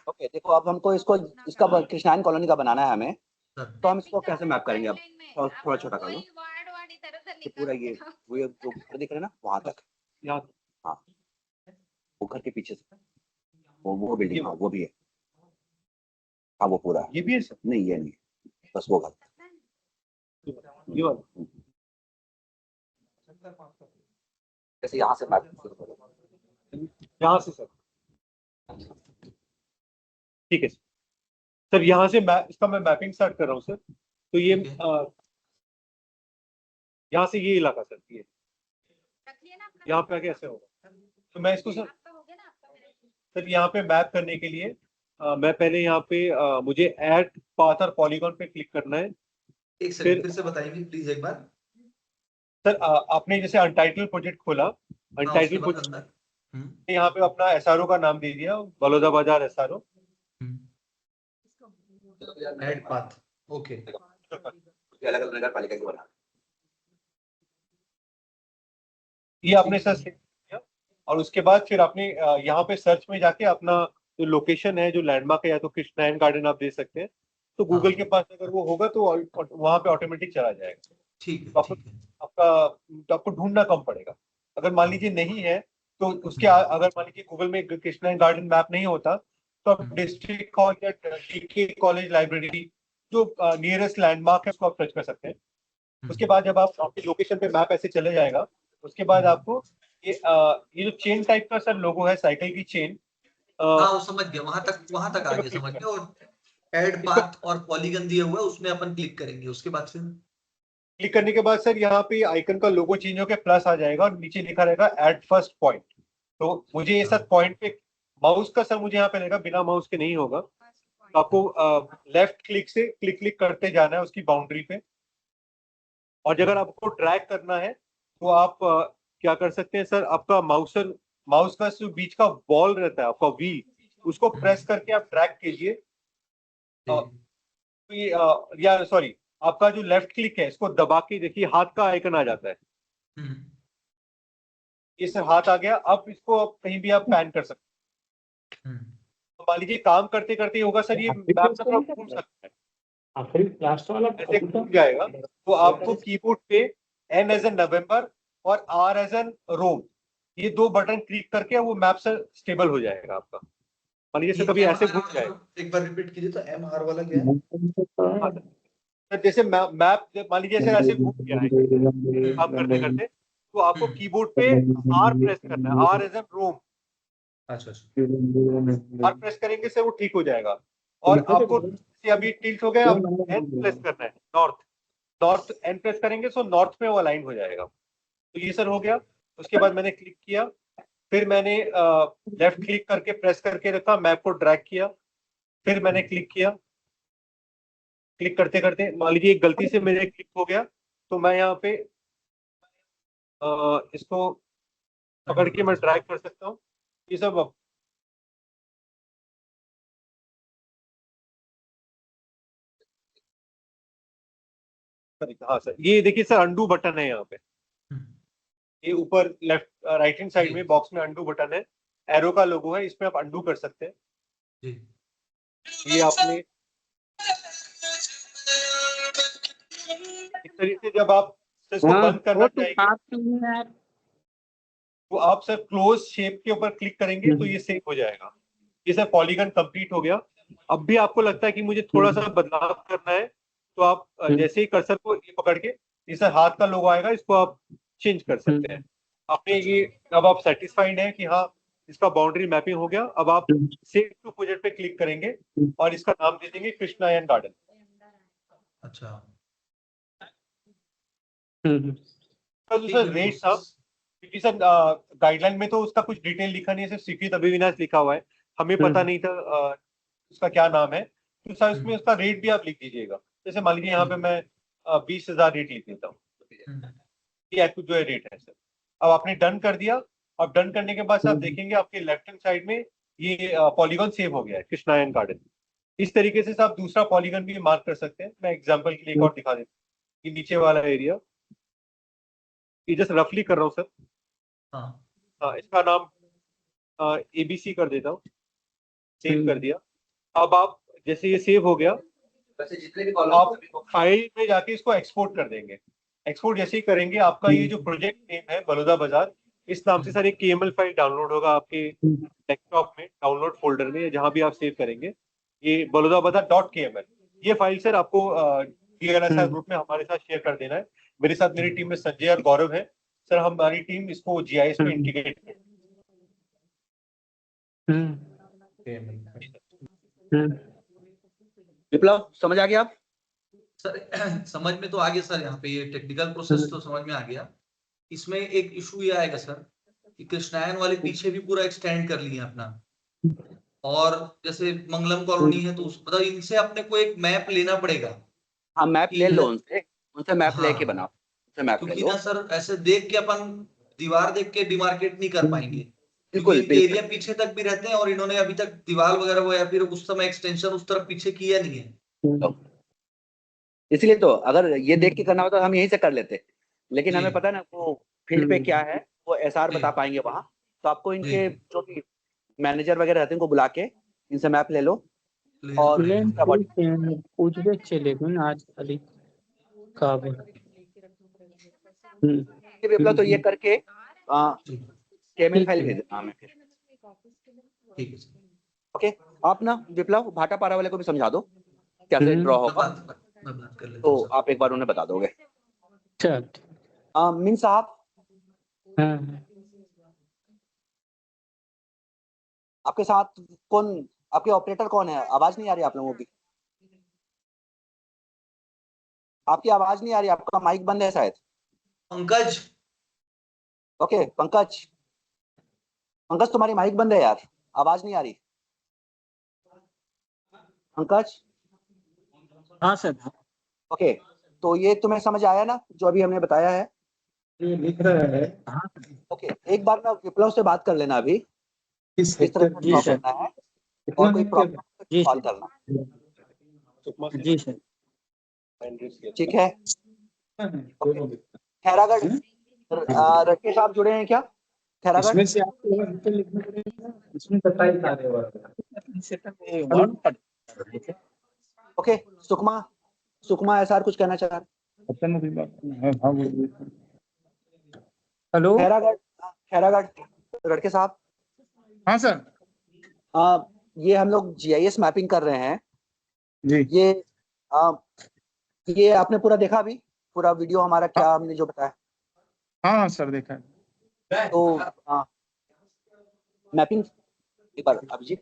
ओके देखो, अब हमको इसका कृष्णायन कॉलोनी का बनाना है हमें। तो हम इसको कैसे मैप करेंगे? अब थोड़ा छोटा कर लो, पूरा ये जो घर दिख रहा है ना वहां तक, हाँ वो घर के पीछे से वो बिल्डिंग, हाँ वो भी है, हाँ वो पूरा है। ये भी है सर? नहीं ये नहीं, बस वो घर। ये वाला जैसे यहाँ से मैप शुरू करो, यहाँ से सर, ठीक है सर। यहाँ से इसका मैं मैपिंग स्टार्ट कर रहा हूँ सर। तो ये यहाँ से ये इलाका सर, ये यहाँ पे आके ऐसे होगा। तो मैं इसको सर यहाँ पे मैप करने के लिए मैं पहले यहाँ पे मुझे ऐड पाथ और पॉलीगॉन पे क्लिक करना है। एक सेकंड फिर से बताएंगे प्लीज एक बार सर। आपने जैसे अनटाइटल प्रोजेक्ट खोला, अनटाइटल प्रोजेक्ट यहाँ पे अपना एसआरओ का नाम दे दिया, बलौदा बाजार एसआरओ, ऐड पाथ, ओके। अलग अलग नगर पालिका के बना, ये आपने सर सेव किया। और उसके बाद फिर आपने यहाँ पे सर्च में जाके अपना जो लोकेशन है, जो लैंडमार्क है, या तो कृष्णायन गार्डन आप दे सकते हैं। तो गूगल के पास अगर वो होगा तो वहां पे ऑटोमेटिक चला जाएगा। ठीक है, तो आपको ढूंढना कम पड़ेगा। अगर मान लीजिए नहीं है तो उसके अगर मान लीजिए गूगल में कृष्णायन गार्डन मैप नहीं होता तो आप डिस्ट्रिक्ट कॉलेज या डीके कॉलेज लाइब्रेरी जो नियरेस्ट लैंडमार्क है उसको आप सर्च कर सकते हैं। उसके बाद जब आप आपकी लोकेशन पे मैप ऐसे चले जाएगा, उसके बाद आपको ये जो चेन टाइप का सर लोगो है, साइकिल की चेन, हाँ वो समझ गया, वहां तक आगे समझ गया। और ऐड पाथ और पॉलीगन दिया हुआ है उसमें अपन क्लिक करेंगे। उसके बाद फिर क्लिक करने के बाद सर यहाँ पे आइकन का लोगो चेंज होकर प्लस आ जाएगा और नीचे लिखा रहेगा एट फर्स्ट पॉइंट। तो मुझे ये सर पॉइंट पे माउस का सर मुझे यहाँ पे रहेगा, बिना माउस के नहीं होगा। तो आपको लेफ्ट क्लिक से क्लिक करते जाना है उसकी बाउंड्री पे। और अगर आपको ड्रैग करना है तो आप क्या कर सकते हैं सर, आपका माउस का जो बीच का बॉल रहता है आपका वी, उसको प्रेस करके आप ड्रैग कीजिए। या सॉरी, आपका जो लेफ्ट क्लिक है इसको दबा के देखिए हाथ का आइकन आ जाता है। ये सर हाथ आ गया। अब इसको आप कहीं भी आप पैन कर सकते हैं। तो मान लीजिए काम करते करते होगा सर, ये मैप थोड़ा घूम सकता है, लास्ट वाला ऐसे घूम जाएगा। तो आपको कीबोर्ड पे N एज एन नवंबर और R एज एन रोम, ये दो बटन क्लिक करके वो मैप से स्टेबल हो जाएगा आपका। मान लीजिए सर कभी ऐसे घूम जाएगा। एक बार रिपीट कीजिए तो MR वाला क्या है? जैसे मैप मान लीजिए सर ऐसे घूम गया है काम करते करते, तो आपको कीबोर्ड पे R प्रेस करना है, R एज एन रोम। अच्छा, R प्रेस करेंगे सर वो ठीक हो जाएगा। और आपको अभी टिल्ट हो गया, N प्रेस करना है, नॉर्थ N प्रेस करेंगे तो नॉर्थ में वो अलाइन हो जाएगा। तो ये सर हो गया। उसके बाद मैंने क्लिक किया, फिर मैंने लेफ्ट क्लिक करके प्रेस करके रखा, मैप को ड्रैग किया, फिर मैंने क्लिक किया। क्लिक करते करते मान लीजिए एक गलती से मेरे क्लिक हो गया, तो मैं यहाँ पे इसको पकड़ के मैं ड्रैग कर सकता हूँ। ये सब हाँ सर, ये देखिए सर अंडू बटन है यहाँ पे, ये ऊपर लेफ्ट राइट हैंड साइड में बॉक्स में अंडू बटन है, एरो का लोगो है, इसमें आप अंडू कर सकते हैं। ये आपने इस तरीके से जब आप इसको बंद करना चाहेंगे तो आप सर क्लोज शेप के ऊपर क्लिक करेंगे तो ये सेव हो जाएगा। ये सर पॉलीगन कंप्लीट हो गया। अब भी आपको लगता है कि मुझे थोड़ा सा बदलाव करना है तो आप जैसे ही कर्सर को ये पकड़ के, ये सर हाथ का लोगो आएगा, इसको आप चेंज कर सकते हैं। आपने ये अब आप सेटिस्फाइड हैं कि हाँ इसका बाउंड्री मैपिंग हो गया। अब आप सेव टू प्रोजेक्ट पे क्लिक करेंगे और इसका नाम दे देंगे कृष्णायन गार्डन। अच्छा सर रेट साहब, क्योंकि सर गाइडलाइन में तो उसका कुछ डिटेल लिखा नहीं है, सिर्फ स्वीकृत अभिविन्यास लिखा हुआ है, हमें पता नहीं था उसका क्या नाम है। तो सर उसमें उसका रेट भी आप लिख दीजिएगा। जैसे मान लीजिए यहाँ पे मैं 20,000 रेट लिख देता हूँ, ये जो है रेट है सर। अब आपने डन कर दिया। अब डन करने के बाद आप देखेंगे आपके लेफ्ट हैंड साइड में ये पॉलीगन सेव हो गया है, कृष्णायन गार्डन। इस तरीके से आप दूसरा पॉलीगन भी मार्क कर सकते हैं। मैं एग्जांपल के लिए एक और दिखा देता हूँ। ये नीचे वाला एरिया, ये जस्ट रफली कर रहा हूँ सर। हाँ, इसका नाम ABC कर देता हूँ, सेव कर दिया। अब आप जैसे ये सेव हो गया, जितने भी आप फाइल में जाके इसको एक्सपोर्ट कर देंगे। एक्सपोर्ट जैसे ही करेंगे, आपका ये जो प्रोजेक्ट नेम है बलौदा बाजार, इस नाम से सर एक KML फाइल डाउनलोड होगा आपके डेस्कटॉप में, डाउनलोड फोल्डर में, जहां भी आप सेव करेंगे, ये बलौदाबाजार.kml। ये फाइल सर आपको DLSR ग्रुप में हमारे साथ शेयर कर देना है। मेरे साथ मेरी टीम में संजय और गौरव है सर, हमारी टीम इसको GIS में इंटीग्रेट करेगी। विप्लव समझ आ गया आप? सर समझ में तो आ गया सर, यहाँ पे ये टेक्निकल प्रोसेस तो समझ में आ गया। इसमें एक इशू ये आएगा सर कि कृष्णायन वाले पीछे भी पूरा एक्सटेंड कर लिए अपना, और जैसे मंगलम कॉलोनी है तो मतलब इनसे अपने को एक मैप लेना पड़ेगा। हाँ मैप ले लो उनसे मैप लेके बनाओ, उनसे मैप ले क्योंकि लो। ना सर ऐसे देख के अपन दीवार देख के डिमार्केट नहीं कर पाएंगे, बिल्कुल एरिया पीछे तक भी रहते हैं और इन्होंने अभी तक दीवार वगैरह वो या फिर उस समय एक्सटेंशन उस तरफ पीछे किया नहीं है। इसलिए तो अगर ये देख के करना होता तो हम यहीं से कर लेते, लेकिन हमें पता है ना वो फील्ड पे क्या है, वो SR बता पाएंगे वहाँ। तो आपको इनके जो भी मैनेजर वगैरह रहते हैं उनको बुला के इनसे मैप ले लो और पूछ के चलेगा ना आज खाली कब विप्लव। तो ये करके KML फाइल भेज देना हमें फिर। ठीक है ओके, आप ना विप्लव भाटा पारा वाले को भी समझा दो कैसे ड्रॉ होगा, तो आप एक बार उन्हें बता दोगे। चल मीन साहब, आपके साथ कौन, आपके ऑपरेटर कौन है? आवाज नहीं आ रही आप लोगों की, आपकी आवाज नहीं आ रही, आपका माइक बंद है शायद। पंकज। ओके पंकज, पंकज तुम्हारी माइक बंद है यार, आवाज नहीं आ रही। पंकज। हाँ सर। ओके, तो ये तुम्हें समझ आया ना जो अभी हमने बताया है? ये लिख रहा है। हाँ ओके, एक बार ना विप्लव से बात कर लेना अभी, इस तरह जी सर करना है और कोई प्रॉब्लम सॉल्व करना। जी सर ठीक है। खैरागढ़ रट्टे साहब जुड़े हैं क्या? खैरागढ़ इसमें से आपको लिखना पड़ेगा, इसमें 27 आ रहे हैं। ओके, सुकमा SR कुछ कहना चाह रहे? हेलो खैरागढ़ रटके साहब। हाँ सर। ये हम लोग GIS मैपिंग कर रहे हैं जी। ये आपने पूरा देखा अभी, पूरा वीडियो हमारा क्या हमने जो बताया? हाँ सर देखा है। तो मैपिंग एक बार अभिजीत।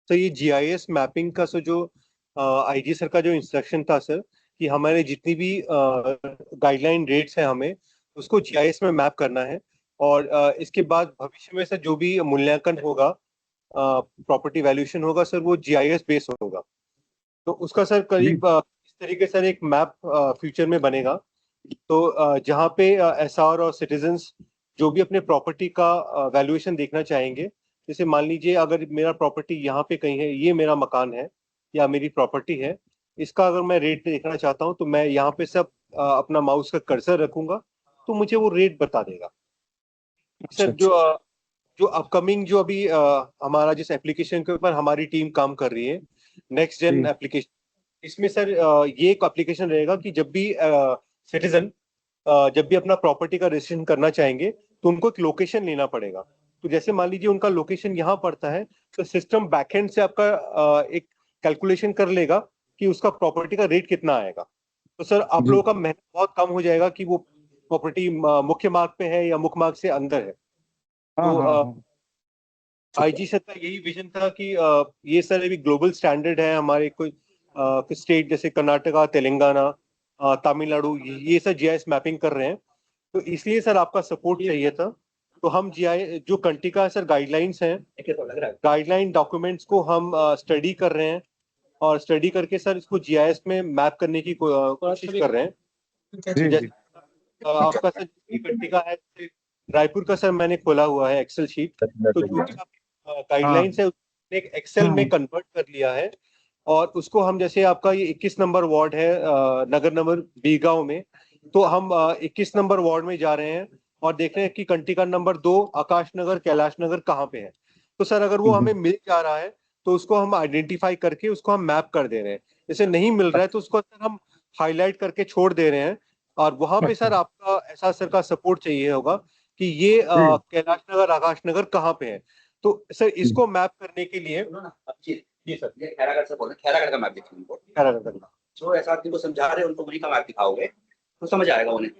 सर ये GIS मैपिंग का जो IG सर का जो इंस्ट्रक्शन था सर, कि हमारे जितनी भी गाइडलाइन रेट्स हैं हमें उसको GIS में मैप करना है, और इसके बाद भविष्य में सर जो भी मूल्यांकन होगा, प्रॉपर्टी वैल्यूएशन होगा सर, वो GIS बेस होगा। तो उसका सर करीब इस तरीके से एक मैप फ्यूचर में बनेगा। तो जहाँ पे SR और सिटीजन्स जो भी अपने प्रॉपर्टी का वैल्यूएशन देखना चाहेंगे, जैसे मान लीजिए अगर मेरा प्रॉपर्टी यहाँ पे कहीं है, ये मेरा मकान है या मेरी प्रॉपर्टी है, इसका अगर मैं रेट देखना चाहता हूँ तो मैं यहाँ पे सब अपना माउस का कर्सर रखूंगा तो मुझे वो रेट बता देगा। सर जो अपकमिंग जो अभी हमारा जिस एप्लीकेशन के ऊपर हमारी टीम काम कर रही है, नेक्स्ट जेन एप्लीकेशन, इसमें सर ये एक एप्लीकेशन रहेगा कि जब भी सिटीजन जब भी अपना प्रॉपर्टी का रजिस्ट्रेशन करना चाहेंगे तो उनको एक लोकेशन लेना पड़ेगा। तो जैसे मान लीजिए उनका लोकेशन यहाँ पड़ता है, तो सिस्टम बैकएंड से आपका एक कैलकुलेशन कर लेगा कि उसका प्रॉपर्टी का रेट कितना आएगा। तो सर आप लोगों का मेहनत बहुत कम हो जाएगा कि वो प्रॉपर्टी मुख्य मार्ग पे है या मुख्य मार्ग से अंदर है। तो IG सर का यही विजन था कि ये सर अभी ग्लोबल स्टैंडर्ड है, हमारे कोई स्टेट जैसे कर्नाटका, तेलंगाना, तमिलनाडु, ये सर GIS मैपिंग कर रहे हैं। तो इसलिए सर आपका सपोर्ट चाहिए था। तो हम GIS जो कंट्री का सर गाइडलाइंस हैं, गाइडलाइन डॉक्यूमेंट्स को हम स्टडी कर रहे हैं, और स्टडी करके सर इसको GIS में मैप करने की कोशिश कर रहे हैं। आपका सर कंट्री का है, रायपुर का सर मैंने खोला हुआ है एक्सेल शीट, तो जो गाइडलाइंस है एक एक्सेल में कन्वर्ट कर लिया है, और उसको हम जैसे आपका ये 21 नंबर वार्ड है नगर नंबर बीगांव में, तो हम 21 नंबर वार्ड में जा रहे हैं और देख रहे हैं कि कंट्री का नंबर 2 आकाश नगर, कैलाश नगर कहाँ पे है। तो सर अगर वो हमें मिल जा रहा है तो उसको हम आइडेंटिफाई करके उसको हम मैप कर दे रहे हैं। जैसे नहीं मिल रहा है तो उसको सर हम हाईलाइट करके छोड़ दे रहे हैं और वहां पे सर आपका ऐसा सर का सपोर्ट चाहिए होगा कि ये कैलाश नगर आकाश नगर कहाँ पे है। तो सर इसको मैप करने के लिए जी सर, ये खैरागढ़ से बोल रहे हैं, खैरागढ़ का मैप दिखाओ उनको। खैरागढ़ का जो ऐसा आदमी को समझा रहे हैं उनको वही का मैप दिखाओगे तो समझ आएगा उन्हें।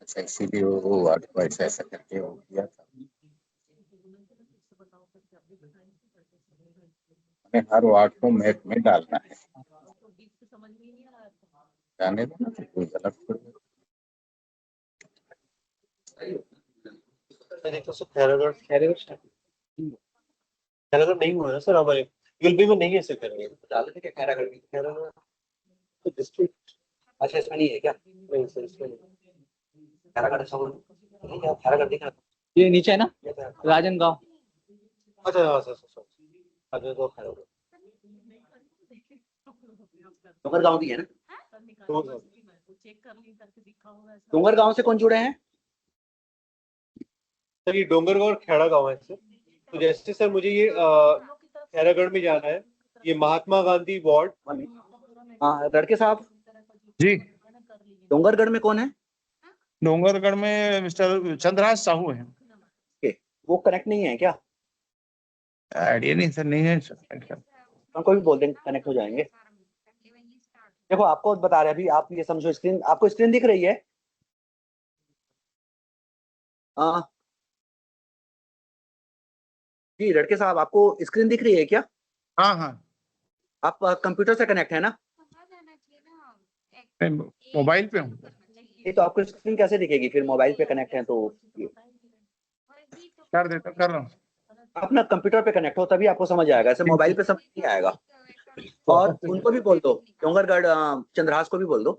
अच्छा, इसीलिए वो वार्ड को ऐसा ऐसा करके वो किया था। हमें हर वार्ड को मैप में डालना है, जाने दो ना, तो कोई गलत खैरागढ़ नहीं हुआ है सर हमारे यूएलबी में, नहीं है सर खैरागढ़। डाल देते क्या खैरागढ़ भी? खैरागढ़ तो डिस्ट्रिक्ट अच्छा इसमें नहीं है क्या? नहीं सर इसमें खैरागढ़ नहीं है, खैरागढ़ दिख रहा ये नीचे है ना, राजनगांव। अच्छा हाँ सर सर अजय तो खैरागढ़ डोंगरगांव भी है ना। डोंगरगांव से कौन जुड़े हैं? सर ये डोंगरगांव और खेड़ा गांव है सर। तो जैसे सर मुझे ये खैरागढ़ में जाना है, ये महात्मा गांधी वार्ड। हाँ लड़के साहब जी, डोंगरगढ़ में कौन है? डोंगरगढ़ में मिस्टर चंद्रराज साहू है। वो कनेक्ट नहीं है क्या? आइडिया नहीं सर, नहीं है सर। उनको भी बोल देंगे कनेक्ट हो जाएंगे। देखो आपको बता रहे अभी, आप ये समझो, स्क्रीन आपको स्क्रीन दिख रही है? हाँ जी लड़के साहब, आपको स्क्रीन दिख रही है क्या? हाँ हाँ, आप कंप्यूटर से कनेक्ट है ना? मोबाइल पे हूँ। ये तो आपको स्क्रीन कैसे दिखेगी फिर, मोबाइल पे कनेक्ट है तो? कर रहा हूँ। अपना कंप्यूटर पे कनेक्ट हो तभी आपको समझ आएगा, ऐसे मोबाइल पे समझ नहीं आएगा। और उनको भी बोल दो, डोंगरगढ़ चंद्रहास को भी बोल दो,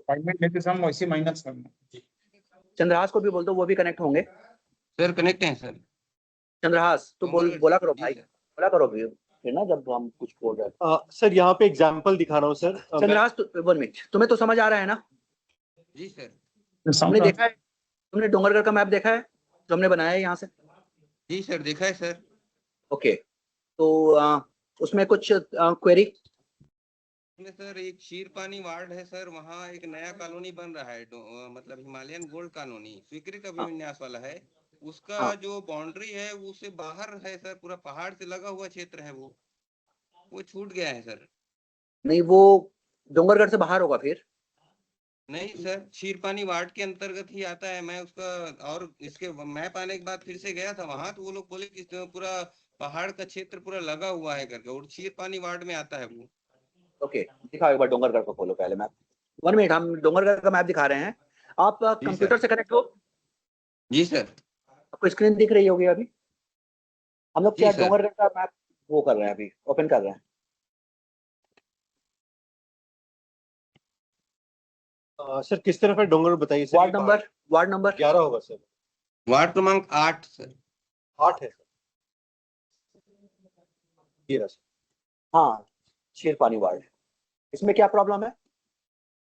चंद्रहास को भी बोल दो, वो भी कनेक्ट होंगे। सर कनेक्ट हैं सर। चंद्रहास तो बोला करो भाई, बोला करो फिर ना जब हम कुछ बोल रहे हैं। सर यहाँ पे एग्जांपल दिखा रहा हूँ सर। चंद्रहास 1 मिनट, तुम्हें तो समझ आ रहा है ना? जी सर। तुमने देखा है, तुमने डोंगरगढ़ का मैप देखा है जो हमने बनाया है यहाँ से? जी सर देखा है सर। ओके, तो उसमें कुछ क्वेरी? सर एक शीरपानी वार्ड है सर, वहाँ एक नया कॉलोनी बन रहा है, मतलब हिमालयन गोल्ड कॉलोनी स्वीकृत अभिविन्यास वाला है। उसका जो बाउंड्री है वो उससे बाहर है सर, पूरा पहाड़ से लगा हुआ क्षेत्र है, वो छूट गया है सर। नहीं वो डोंगरगढ़ से बाहर होगा फिर? नहीं सर, शीरपानी वार्ड के अंतर्गत ही आता है। मैं उसका और इसके मैप आने के बाद फिर से गया था वहां, तो वो लोग बोले कि पूरा पहाड़ का क्षेत्र पूरा लगा हुआ है करके, और शीरपानी वार्ड में आता है वो। ओके, दिखाओ एक बार डोंगरगढ़ को खोलो पहले मैप। 1 मिनट, हम डोंगरगढ़ का मैप दिखा रहे हैं। आप कंप्यूटर से कनेक्ट हो? जी सर। आपको स्क्रीन दिख रही होगी अभी? हम लोग क्या डोंगरगढ़ का मैप वो कर रहे हैं, अभी ओपन कर रहे हैं। सर किस तरफ है डोंगरगढ़ बताइए सर। वार्ड नंबर 11 होगा सर। वार्ड क्रमांक 8 सर। 8 है सर। ये रहा सर। हाँ शीरपानी वार्ड। इसमें क्या प्रॉब्लम है?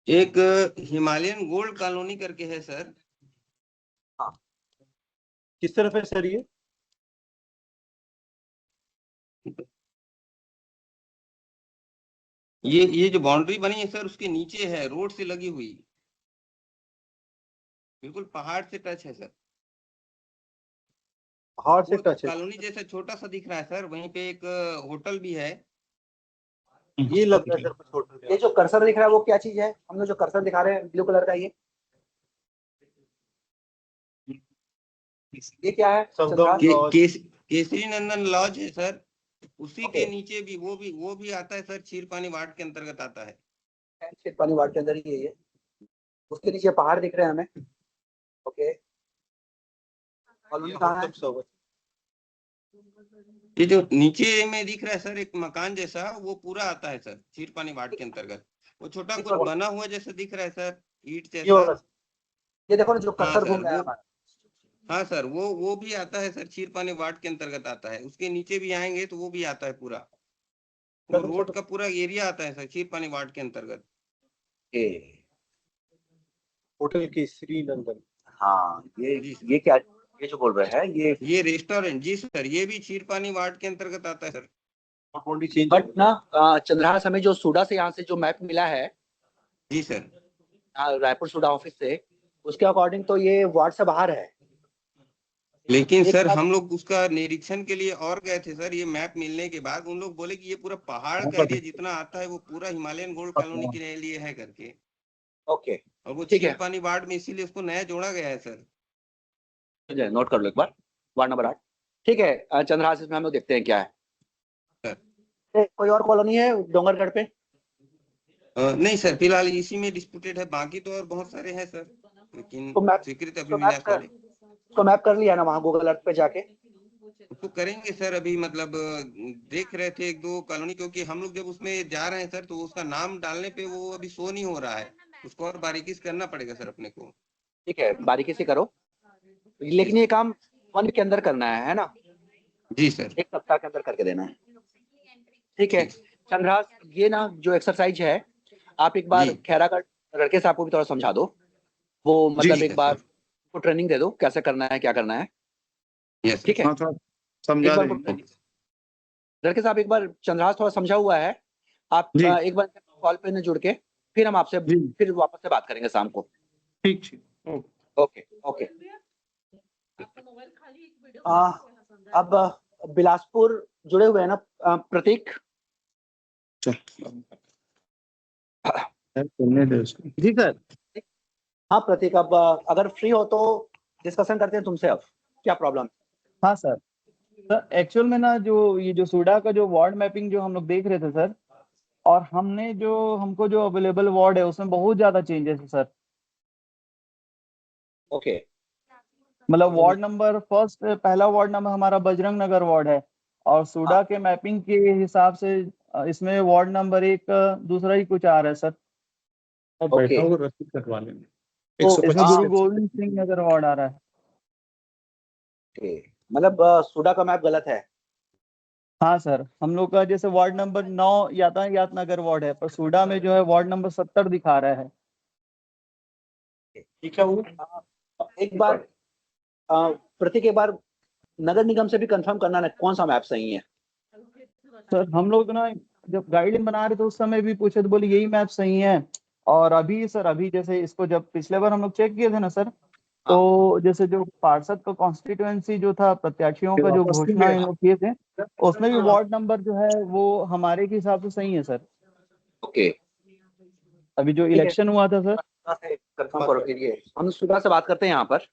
एक हिमालयन गोल्ड कॉलोनी करके है सर। हाँ किस तरफ है सर ये? ये जो बाउंड्री बनी है सर उसके नीचे है, रोड से लगी हुई, बिल्कुल पहाड़ से टच है सर। पहाड़ से टच है। कॉलोनी जैसा छोटा सा दिख रहा है सर, वहीं पे एक होटल भी है। ये लग रहा है सर कुछ होटल। ये जो कर्सर दिख रहा है वो क्या चीज है? हम लोग जो कर्सर दिखा रहे हैं ब्लू कलर का, ये क्या है? केसरी नंदन लॉज है सर। उसी के नीचे भी वो भी आता है सर, शीरपानी वार्ड के अंतर्गत आता है। शीरपानी वार्ड के अंदर ही है ये। उसके नीचे पहाड़ दिख रहे हैं हमें। ओके, कॉलोनी कहाँ है? ये जो नीचे में दिख रहा है सर एक मकान जैसा, वो पूरा आता है सर शीरपानी वार्ड के अंतर्गत। वो छोटा कुछ बना हुआ जैसा दिख रहा है सर, ईंट जैसा। ये देखो ना जो कर्सर घूम रहा है हमारा। हाँ सर, वो भी आता है सर, शीरपानी वार्ड के अंतर्गत आता है। उसके नीचे भी आएंगे तो वो भी आता है पूरा, वो रोड का पूरा एरिया आता है सर शीरपानी वार्ड के अंतर्गत। होटल केसरी नंदन। हाँ ये क्या, ये जो बोल रहे हैं ये रेस्टोरेंट? जी सर, ये भी शीरपानी वार्ड के अंतर्गत आता है सर। बट ना चंद्रहास, हमें जो सूडा से यहाँ से जो मैप मिला है, जी सर, रायपुर सूडा ऑफिस से, उसके अकॉर्डिंग तो ये वार्ड से बाहर है। लेकिन सर हम लोग उसका निरीक्षण के लिए और गए थे सर, ये मैप मिलने के बाद उन लोग बोले कि ये पूरा पहाड़ का एरिया जितना आता है वो पूरा हिमालयन गोल्ड कॉलोनी के लिए है करके। ओके, और वो ठीक है, पानी वार्ड में इसीलिए उसको नया जोड़ा गया है सर। नोट कर लो एक बार, वार्ड नंबर 8। ठीक है चंद्रहास, इसमें हम लोग देखते हैं क्या है। कोई और कॉलोनी है डोंगरगढ़ पे? नहीं सर, फिलहाल इसी में डिस्प्यूटेड है, बाकी तो और बहुत सारे हैं सर, लेकिन स्वीकृत अभिविन्यास वाले। तो मैप कर लिया ना वहाँ गूगल अर्थ पे जाके? उसको करेंगे सर, अभी मतलब देख रहे थे एक दो कॉलोनी, क्योंकि हम लोग जब उसमें जा रहे हैं सर तो उसका नाम डालने पे वो अभी शो नहीं हो रहा है, उसको और बारीकी से करना पड़ेगा सर अपने को। ठीक है, बारीकी से करो, लेकिन ये काम 1 वीक के अंदर करना है ना? जी सर, 1 सप्ताह के अंदर करके देना है। ठीक है चंद्रहास, ये ना जो एक्सरसाइज है, आप एक बार खैरा का लड़के साहब को भी थोड़ा समझा दो, वो मतलब एक बार को ट्रेनिंग दे दो कैसे करना है, क्या करना है। ठीक है, समझा देंगे। लड़के साहब एक बार चंद्रहास थोड़ा समझा हुआ है, आप एक बार कॉल पे न जुड़ के फिर हम आपसे फिर वापस से बात करेंगे शाम को। ठीक, ओके ओके। अब बिलासपुर जुड़े हुए हैं ना प्रतीक? जी सर। हाँ प्रतीक, अब अगर फ्री हो तो डिस्कशन करते हैं तुमसे, अब क्या प्रॉब्लम? हाँ सर, एक्चुअल में ना जो ये जो सूडा का जो वार्ड मैपिंग जो हम लोग देख रहे थे सर, और हमको जो अवेलेबल वार्ड है उसमें बहुत ज्यादा चेंजेस है सर। ओके, मतलब वार्ड नंबर पहला वार्ड नंबर हमारा बजरंग नगर वार्ड है, और सूडा के मैपिंग के हिसाब से इसमें वार्ड नंबर 1 दूसरा ही कुछ आ रहा है सर। बैठा हुआ रसीद कटवा लेंगे। इसमें गुरु गोविंद सिंह नगर वार्ड आ रहा है। मतलब सूडा का मैप गलत है? हाँ सर, हम लोग का जैसे वार्ड नंबर 9 यातायात नगर वार्ड है, पर सूडा में जो है वार्ड नंबर 70 दिखा रहा है। ठीक है, वो एक बार प्रतीक एक बार नगर निगम से भी कंफर्म करना ना कौन सा मैप सही है। सर हम लोग ना जब गाइडलाइन बना रहे थे उस समय भी पूछे तो बोले यही मैप सही है, और अभी सर अभी जैसे इसको जब पिछले बार हम लोग चेक किए थे ना सर, तो जैसे जो पार्षद का कॉन्स्टिट्यूएंसी जो था, प्रत्याशियों का जो घोषणा इन लोग किए थे, उसमें भी वार्ड नंबर जो है वो हमारे के हिसाब से सही है सर। ओके, अभी जो इलेक्शन हुआ था सर, कंफर्म करो फिर, ये हम सुबह से बात करते हैं यहाँ पर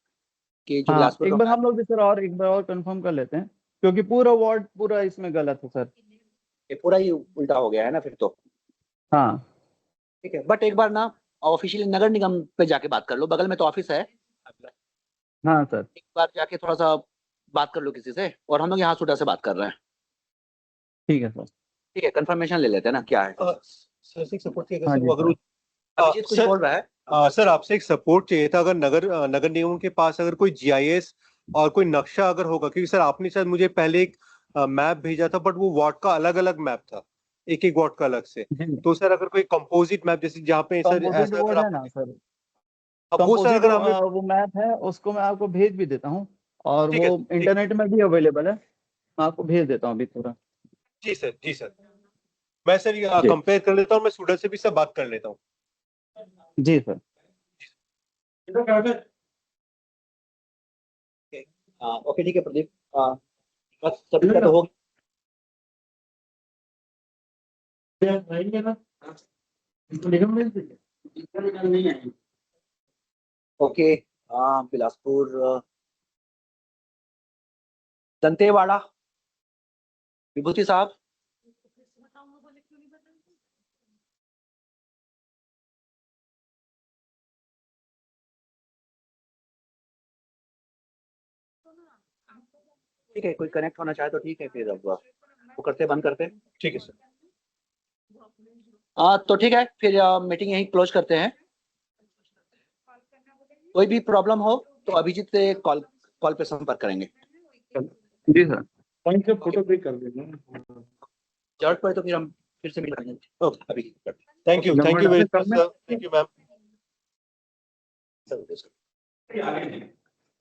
कि जो हाँ एक बार हम लोग भी सर एक बार और कंफर्म कर लेते हैं, क्योंकि पूरा वार्ड पूरा इसमें गलत है सर। ये पूरा ही उल्टा हो गया है ना फिर तो। हाँ ठीक है, बट एक बार ना ऑफिशियली नगर निगम पे जाके बात कर लो, बगल में तो ऑफिस है। हाँ सर, एक बार जाके थोड़ा सा बात कर लो किसी से, और हम लोग यहाँ सूडा से बात कर रहे हैं। ठीक है सर। ठीक है, कंफर्मेशन ले लेते हैं ना क्या है। सर सपोर्ट चाहिए हाँ सर, अगर अभिजीत कुछ बोल रहा है। सर आपसे एक सपोर्ट चाहिए था, अगर नगर निगम के पास अगर कोई जीआईएस और कोई नक्शा अगर होगा, क्योंकि सर आपने शायद मुझे पहले एक मैप भेजा था, बट वो वार्ड का अलग अलग मैप था, एक एक वार्ड का अलग से। तो सर अगर कोई कंपोजिट मैप जैसे जहाँ पे सर ऐसा अगर है ना सर, वो सर अगर हमें वो मैप है उसको मैं आपको भेज भी देता हूँ, और वो इंटरनेट में भी अवेलेबल है, मैं आपको भेज देता हूँ अभी पूरा। जी सर, जी सर, मैं सर कंपेयर कर लेता हूँ, मैं सूडा से भी सब बात कर लेता हूँ। जी सर। ओके ठीक है प्रदीप, बस सभी का तो हो ओके। बिलासपुर दंतेवाड़ा, विभूति साहब। ठीक है, कोई कनेक्ट होना चाहे तो ठीक है, फिर अब वो करते बंद करते। ठीक है सर। तो ठीक है, फिर मीटिंग यहीं क्लोज करते हैं। कोई भी प्रॉब्लम हो तो अभिजीत से कॉल पे संपर्क करेंगे। जी सर, पॉइंट से फोटो क्लिक कर देंगे, जरूरत पड़े तो फिर हम फिर से मिल लेंगे। ओके, अभी thank you very much sir, thank you ma'am.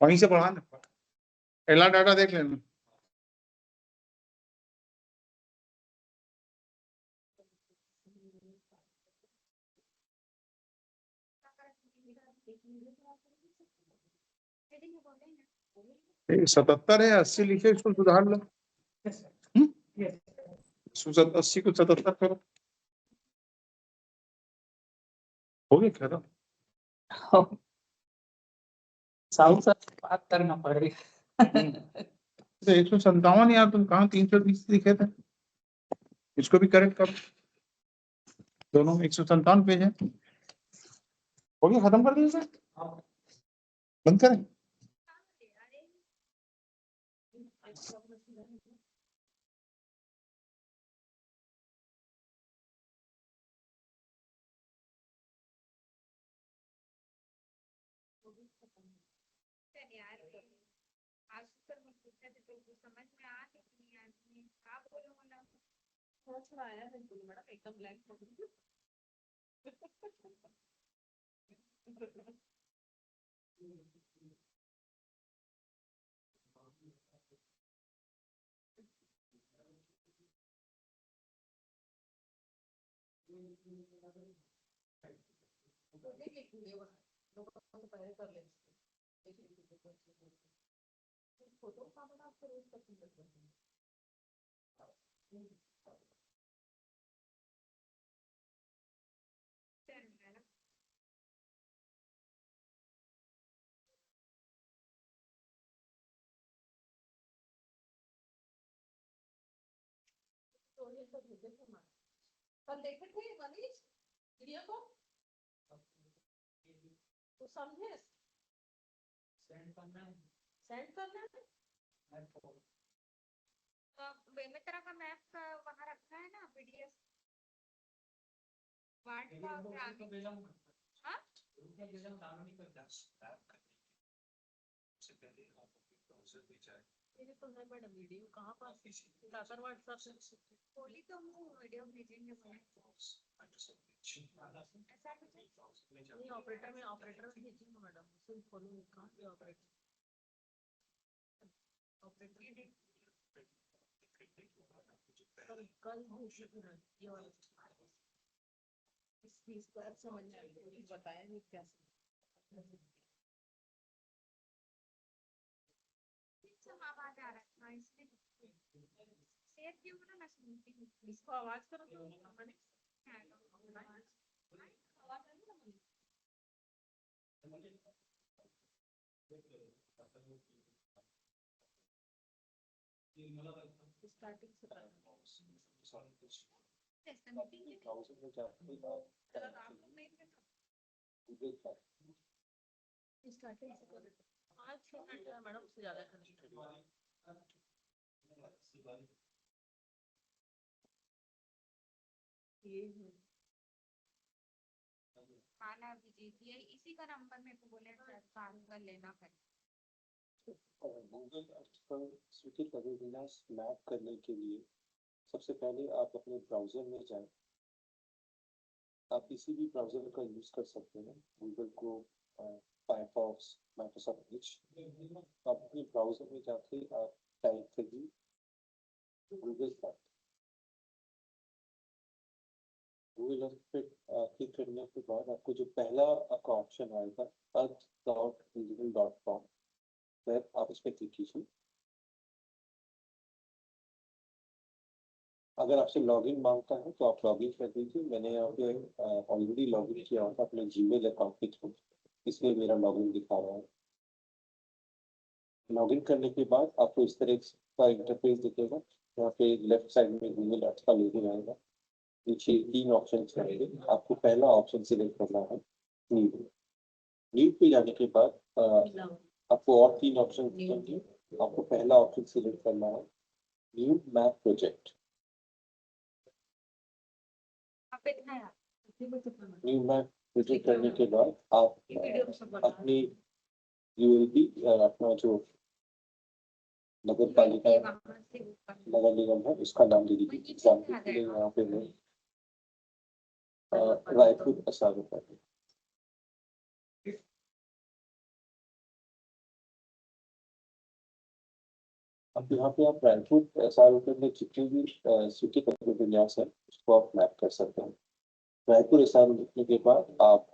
वहीं से पढ़ा ना, पहला डाटा देख लेना। 77 है, 80 लिखे, इसको सुधार लो। 80 को 77 करो, हो गया खत्म। साहू सर बात करना पड़ेगा। 157 यार, तुम कहाँ 320 लिखे थे? इसको भी करेक्ट करो, दोनों 157 पेज है। हो गया, खत्म कर दिया सर, बंद करें। एकदम ब्लैक हो गई। फोटो का बड़ा आपको रोज पसंद है। कल देखे थे मनीष वीडियो को, तो समझे सेंड करना है। बेमेतरा का मैप वहाँ रखा है ना पीडीएफ वार्ड का। हाँ मेरे तो है मैडम वीडियो कहाँ पास दातर व्हाट्सएप से खोली तो हम वीडियो भेजेंगे। नहीं ऑपरेटर में भेजेंगे मैडम, उसे खोलो कहाँ पे ऑपरेटर कल ये वाला इस बार समझ में आएगी, बताया नहीं कैसे। आवाज आ रहा था इसलिए शेयर क्यों ना मैं सुनती हूँ। इसको आवाज करो तो मैंने आवाज स्टार्टिंग से आज 6 घंटे मैडम उससे ज्यादा खाना भेजिए, इसी का नंबर मेरे को बोले काम कर लेना कर। गूगल अर्थ पर स्वीकृत अभिविन्यास मैप करने के लिए सबसे पहले आप अपने ब्राउजर में जाएं। आप किसी भी ब्राउजर का यूज कर सकते हैं, Google Chrome, Firefox, Microsoft Edge. आप अपने ब्राउजर में जाके आप टाइप करिए गूगल अर्थ। गूगल अर्थ पे क्लिक करने के बाद आपको जो पहला आपका ऑप्शन आएगा earth.google.com, फिर आप इस पर क्लिक कीजिए। अगर आपसे लॉगिन मांगता है तो आप लॉगिन कर दीजिए। मैंने यहाँ पे ऑलरेडी लॉगिन किया था अपने जीमेल अकाउंट के थ्रू, इसलिए मेरा लॉगिन दिखा रहा है। लॉगिन करने के बाद आपको इस तरह का इंटरफेस दिखेगा। यहाँ पे लेफ्ट साइड में गूगल अर्थ का लोगो आएगा, नीचे 3 ऑप्शन आएंगे। आपको पहला ऑप्शन सिलेक्ट करना है नीड पे जाने के बाद आपको और 3 ऑप्शन दिखेंगे। आपको पहला ऑप्शन सिलेक्ट करना है new map project. New map project करने के बाद आप अपनी यूएलबी अपना जो नगर पालिका नगर निगम है उसका नाम दे दीजिए। एग्जाम्पल के लिए यहाँ पे मैं रायपुर एसआर होता है। अब यहाँ पे आप रायपुर एसआर में जितने भी स्वीकृत अभिविन्यास है उसको आप मैप कर सकते हैं। रायपुर एसआर लिखने के बाद आप